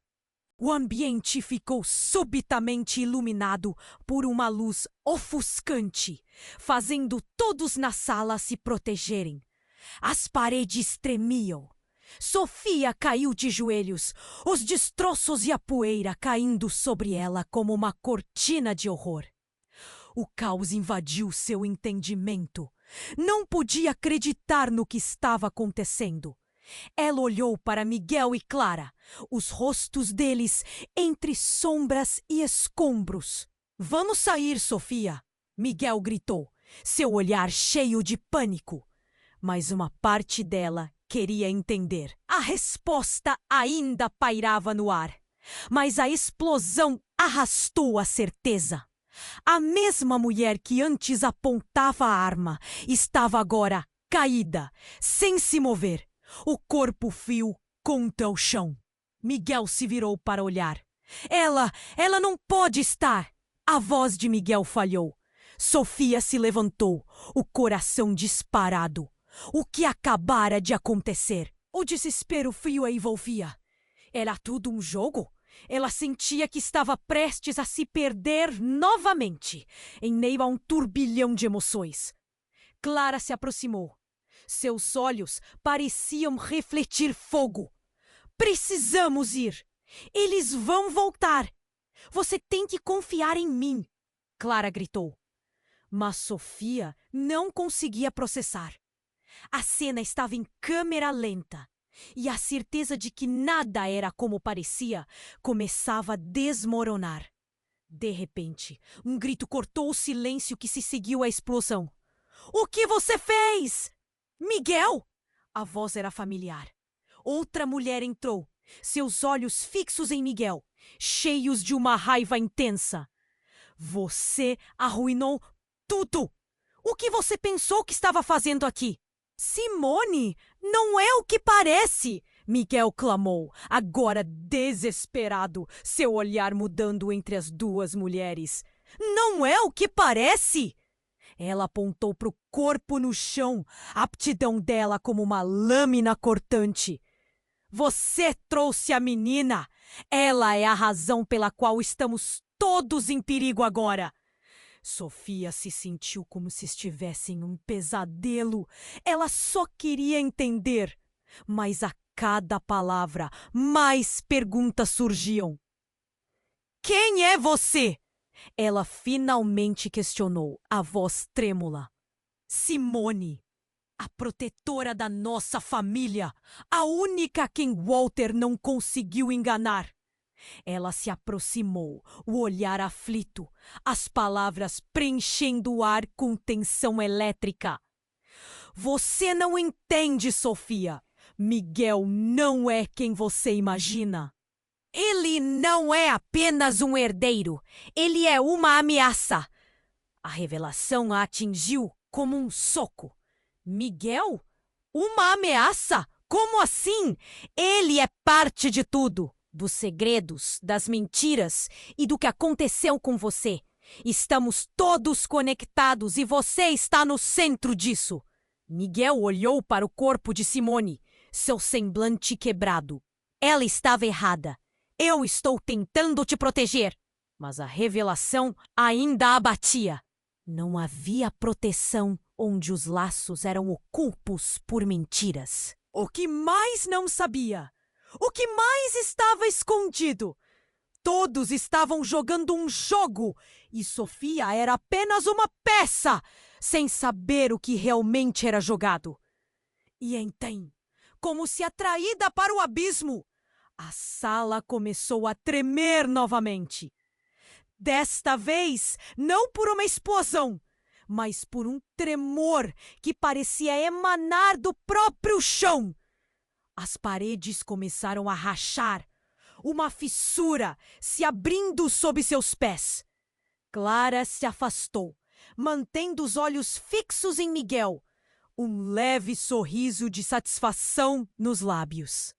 O ambiente ficou subitamente iluminado por uma luz ofuscante, fazendo todos na sala se protegerem. As paredes tremiam. Sofia caiu de joelhos, os destroços e a poeira caindo sobre ela como uma cortina de horror. O caos invadiu seu entendimento. Não podia acreditar no que estava acontecendo. Ela olhou para Miguel e Clara, os rostos deles entre sombras e escombros. Vamos sair, Sofia! Miguel gritou, seu olhar cheio de pânico. Mas uma parte dela queria entender. A resposta ainda pairava no ar, mas a explosão arrastou a certeza. A mesma mulher que antes apontava a arma estava agora caída, sem se mover, o corpo fio contra o chão. Miguel se virou para olhar. Ela não pode estar! A voz de Miguel falhou. Sofia se levantou, o coração disparado. O que acabara de acontecer? O desespero frio a envolvia. Era tudo um jogo? Ela sentia que estava prestes a se perder novamente, em meio a um turbilhão de emoções. Clara se aproximou. Seus olhos pareciam refletir fogo. Precisamos ir. Eles vão voltar. Você tem que confiar em mim, Clara gritou. Mas Sofia não conseguia processar. A cena estava em câmera lenta. E a certeza de que nada era como parecia começava a desmoronar. De repente, um grito cortou o silêncio que se seguiu à explosão. O que você fez? Miguel! A voz era familiar. Outra mulher entrou, seus olhos fixos em Miguel, cheios de uma raiva intensa. Você arruinou tudo! O que você pensou que estava fazendo aqui? Simone, não é o que parece! Miguel clamou, agora desesperado, seu olhar mudando entre as duas mulheres. Não é o que parece! Ela apontou para o corpo no chão, a aptidão dela como uma lâmina cortante. Você trouxe a menina! Ela é a razão pela qual estamos todos em perigo agora! Sofia se sentiu como se estivesse em um pesadelo. Ela só queria entender. Mas a cada palavra, mais perguntas surgiam. Quem é você? Ela finalmente questionou, a voz trêmula. Simone, a protetora da nossa família, a única a quem Walter não conseguiu enganar. Ela se aproximou, o olhar aflito, as palavras preenchendo o ar com tensão elétrica. Você não entende, Sofia. Miguel não é quem você imagina. Ele não é apenas um herdeiro. Ele é uma ameaça. A revelação a atingiu como um soco. Miguel? Uma ameaça? Como assim? Ele é parte de tudo. Dos segredos, das mentiras e do que aconteceu com você. Estamos todos conectados e você está no centro disso. Miguel olhou para o corpo de Simone, seu semblante quebrado. Ela estava errada. Eu estou tentando te proteger. Mas a revelação ainda a batia. Não havia proteção onde os laços eram ocultos por mentiras. O que mais não sabia? O que mais estava escondido? Todos estavam jogando um jogo e Sofia era apenas uma peça, sem saber o que realmente era jogado. E então, como se atraída para o abismo, a sala começou a tremer novamente. Desta vez, não por uma explosão, mas por um tremor que parecia emanar do próprio chão. As paredes começaram a rachar, uma fissura se abrindo sob seus pés. Clara se afastou, mantendo os olhos fixos em Miguel, um leve sorriso de satisfação nos lábios.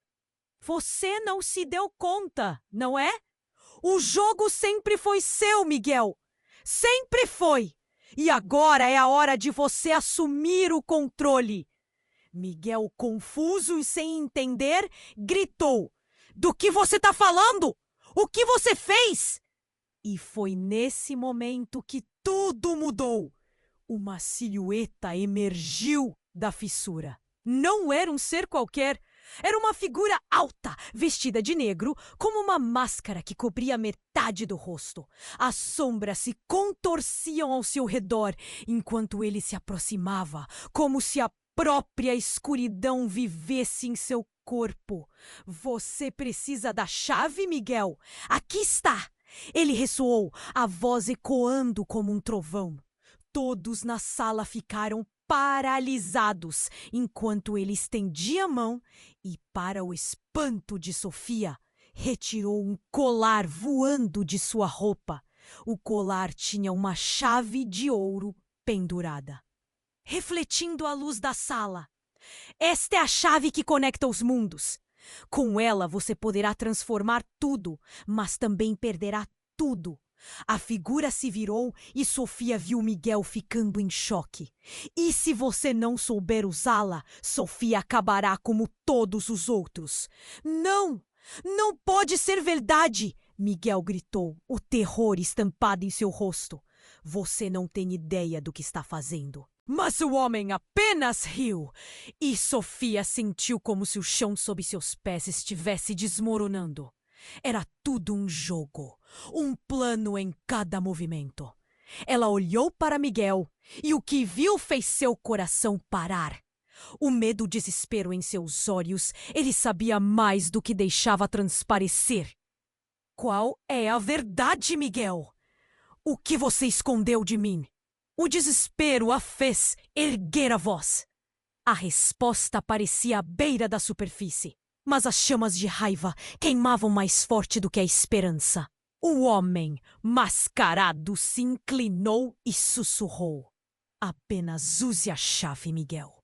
Você não se deu conta, não é? O jogo sempre foi seu, Miguel. Sempre foi. E agora é a hora de você assumir o controle. Miguel, confuso e sem entender, gritou. Do que você está falando? O que você fez? E foi nesse momento que tudo mudou. Uma silhueta emergiu da fissura. Não era um ser qualquer. Era uma figura alta, vestida de negro, com uma máscara que cobria metade do rosto. As sombras se contorciam ao seu redor enquanto ele se aproximava, como se a própria escuridão vivesse em seu corpo. Você precisa da chave, Miguel? Aqui está! Ele ressoou, a voz ecoando como um trovão. Todos na sala ficaram paralisados enquanto ele estendia a mão e, para o espanto de Sofia, retirou um colar voando de sua roupa. O colar tinha uma chave de ouro pendurada, refletindo a luz da sala. Esta é a chave que conecta os mundos. Com ela você poderá transformar tudo, mas também perderá tudo. A figura se virou e Sofia viu Miguel ficando em choque. E se você não souber usá-la, Sofia acabará como todos os outros. Não! Não pode ser verdade! Miguel gritou, o terror estampado em seu rosto. Você não tem ideia do que está fazendo. Mas o homem apenas riu, e Sofia sentiu como se o chão sob seus pés estivesse desmoronando. Era tudo um jogo, um plano em cada movimento. Ela olhou para Miguel, e o que viu fez seu coração parar. O medo e o desespero em seus olhos, ele sabia mais do que deixava transparecer. Qual é a verdade, Miguel? O que você escondeu de mim? O desespero a fez erguer a voz. A resposta parecia à beira da superfície, mas as chamas de raiva queimavam mais forte do que a esperança. O homem mascarado se inclinou e sussurrou. Apenas use a chave, Miguel.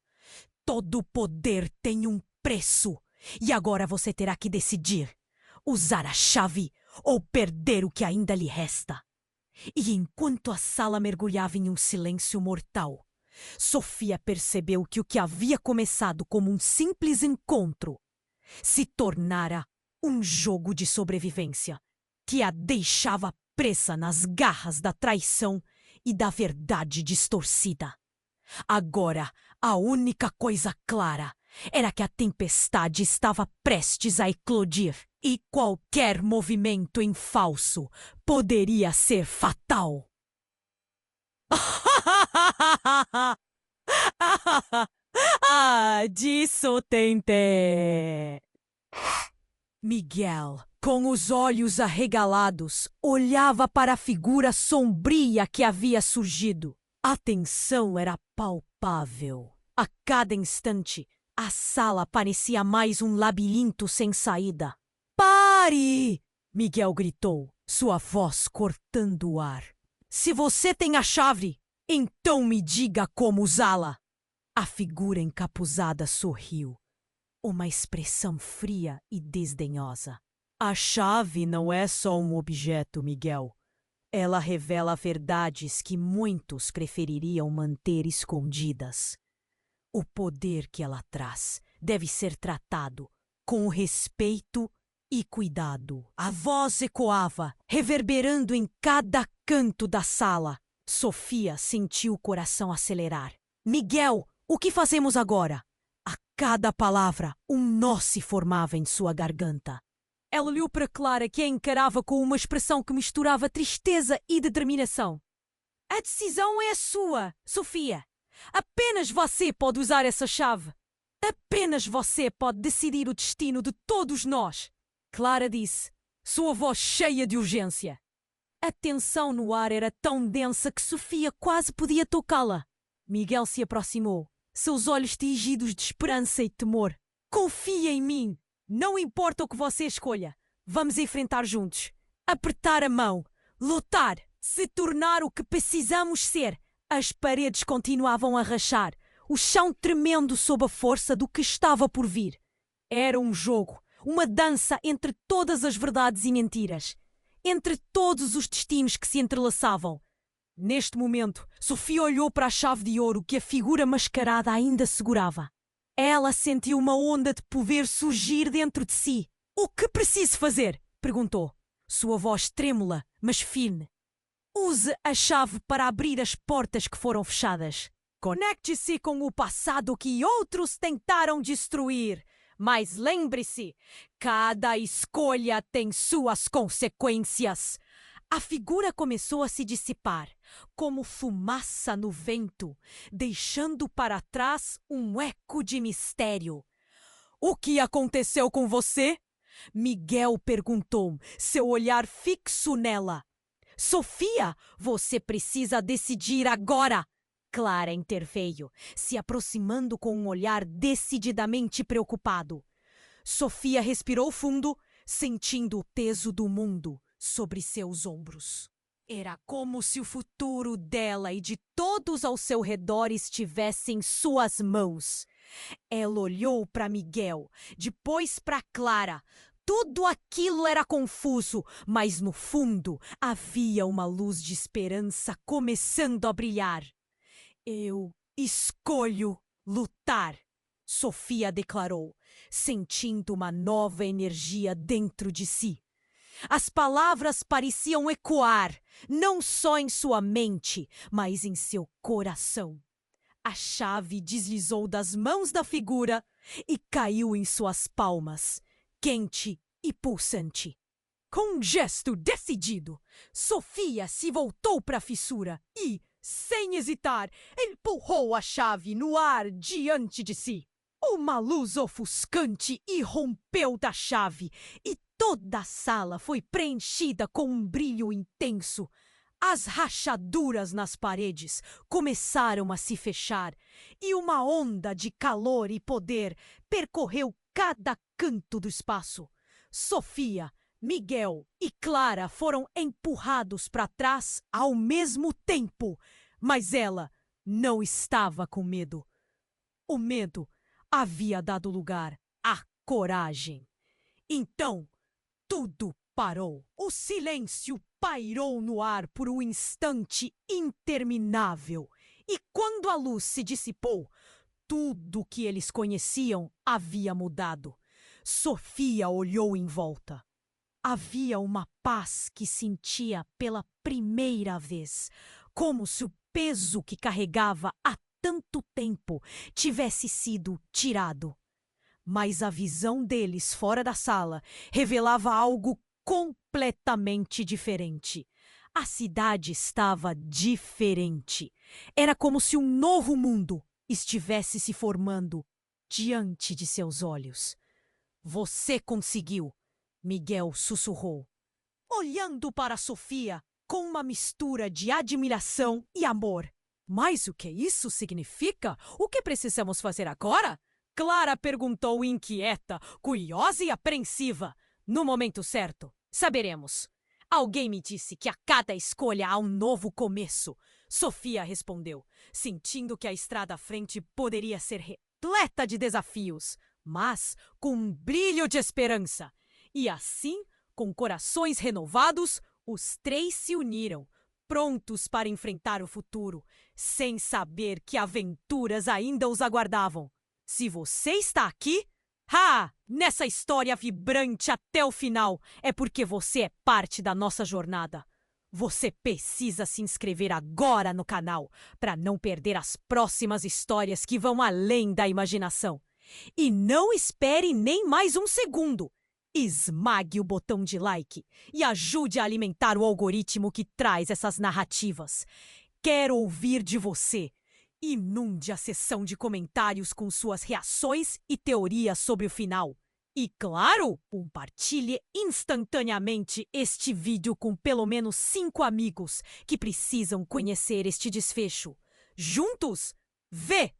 Todo poder tem um preço, e agora você terá que decidir. Usar a chave ou perder o que ainda lhe resta. E enquanto a sala mergulhava em um silêncio mortal, Sofia percebeu que o que havia começado como um simples encontro se tornara um jogo de sobrevivência que a deixava presa nas garras da traição e da verdade distorcida. Agora, a única coisa clara era que a tempestade estava prestes a eclodir e qualquer movimento em falso poderia ser fatal. Ah, disso tentei. Miguel, com os olhos arregalados, olhava para a figura sombria que havia surgido. A tensão era palpável. A cada instante, a sala parecia mais um labirinto sem saída. Pare! Miguel gritou, sua voz cortando o ar. Se você tem a chave, então me diga como usá-la. A figura encapuzada sorriu, uma expressão fria e desdenhosa. A chave não é só um objeto, Miguel. Ela revela verdades que muitos prefeririam manter escondidas. O poder que ela traz deve ser tratado com respeito e cuidado. A voz ecoava, reverberando em cada canto da sala. Sofia sentiu o coração acelerar. Miguel, o que fazemos agora? A cada palavra, um nó se formava em sua garganta. Ela olhou para Clara, que a encarava com uma expressão que misturava tristeza e determinação. A decisão é sua, Sofia. Apenas você pode usar essa chave. Apenas você pode decidir o destino de todos nós. Clara disse, sua voz cheia de urgência. A tensão no ar era tão densa que Sofia quase podia tocá-la. Miguel se aproximou, seus olhos tingidos de esperança e temor. Confia em mim. Não importa o que você escolha. Vamos enfrentar juntos. Apertar a mão. Lutar. Se tornar o que precisamos ser. As paredes continuavam a rachar, o chão tremendo sob a força do que estava por vir. Era um jogo, uma dança entre todas as verdades e mentiras, entre todos os destinos que se entrelaçavam. Neste momento, Sofia olhou para a chave de ouro que a figura mascarada ainda segurava. Ela sentiu uma onda de poder surgir dentro de si. O que preciso fazer? Perguntou, sua voz trêmula, mas firme. Use a chave para abrir as portas que foram fechadas. Conecte-se com o passado que outros tentaram destruir. Mas lembre-se, cada escolha tem suas consequências. A figura começou a se dissipar, como fumaça no vento, deixando para trás um eco de mistério. O que aconteceu com você? Miguel perguntou, seu olhar fixo nela. Sofia, você precisa decidir agora. Clara interveio, se aproximando com um olhar decididamente preocupado. Sofia respirou fundo, sentindo o peso do mundo sobre seus ombros. Era como se o futuro dela e de todos ao seu redor estivesse em suas mãos. Ela olhou para Miguel, depois para Clara. Tudo aquilo era confuso, mas no fundo havia uma luz de esperança começando a brilhar. Eu escolho lutar, Sofia declarou, sentindo uma nova energia dentro de si. As palavras pareciam ecoar, não só em sua mente, mas em seu coração. A chave deslizou das mãos da figura e caiu em suas palmas, quente e pulsante. Com um gesto decidido, Sofia se voltou para a fissura e, sem hesitar, empurrou a chave no ar diante de si. Uma luz ofuscante irrompeu da chave e toda a sala foi preenchida com um brilho intenso. As rachaduras nas paredes começaram a se fechar e uma onda de calor e poder percorreu cada canto do espaço. Sofia, Miguel e Clara foram empurrados para trás ao mesmo tempo, mas ela não estava com medo. O medo havia dado lugar à coragem. Então, tudo parou. O silêncio pairou no ar por um instante interminável. E quando a luz se dissipou, tudo o que eles conheciam havia mudado. Sofia olhou em volta. Havia uma paz que sentia pela primeira vez, como se o peso que carregava há tanto tempo tivesse sido tirado. Mas a visão deles fora da sala revelava algo completamente diferente. A cidade estava diferente. Era como se um novo mundo estivesse se formando diante de seus olhos. Você conseguiu, Miguel sussurrou, olhando para Sofia com uma mistura de admiração e amor. Mas o que isso significa? O que precisamos fazer agora? Clara perguntou inquieta, curiosa e apreensiva. No momento certo, saberemos. Alguém me disse que a cada escolha há um novo começo. Sofia respondeu, sentindo que a estrada à frente poderia ser repleta de desafios, mas com um brilho de esperança. E assim, com corações renovados, os três se uniram, prontos para enfrentar o futuro, sem saber que aventuras ainda os aguardavam. Se você está aqui, nessa história vibrante até o final, é porque você é parte da nossa jornada. Você precisa se inscrever agora no canal para não perder as próximas histórias que vão além da imaginação. E não espere nem mais um segundo. Esmague o botão de like e ajude a alimentar o algoritmo que traz essas narrativas. Quero ouvir de você. Inunde a seção de comentários com suas reações e teorias sobre o final. E, claro, compartilhe instantaneamente este vídeo com pelo menos 5 amigos que precisam conhecer este desfecho. Juntos, vê!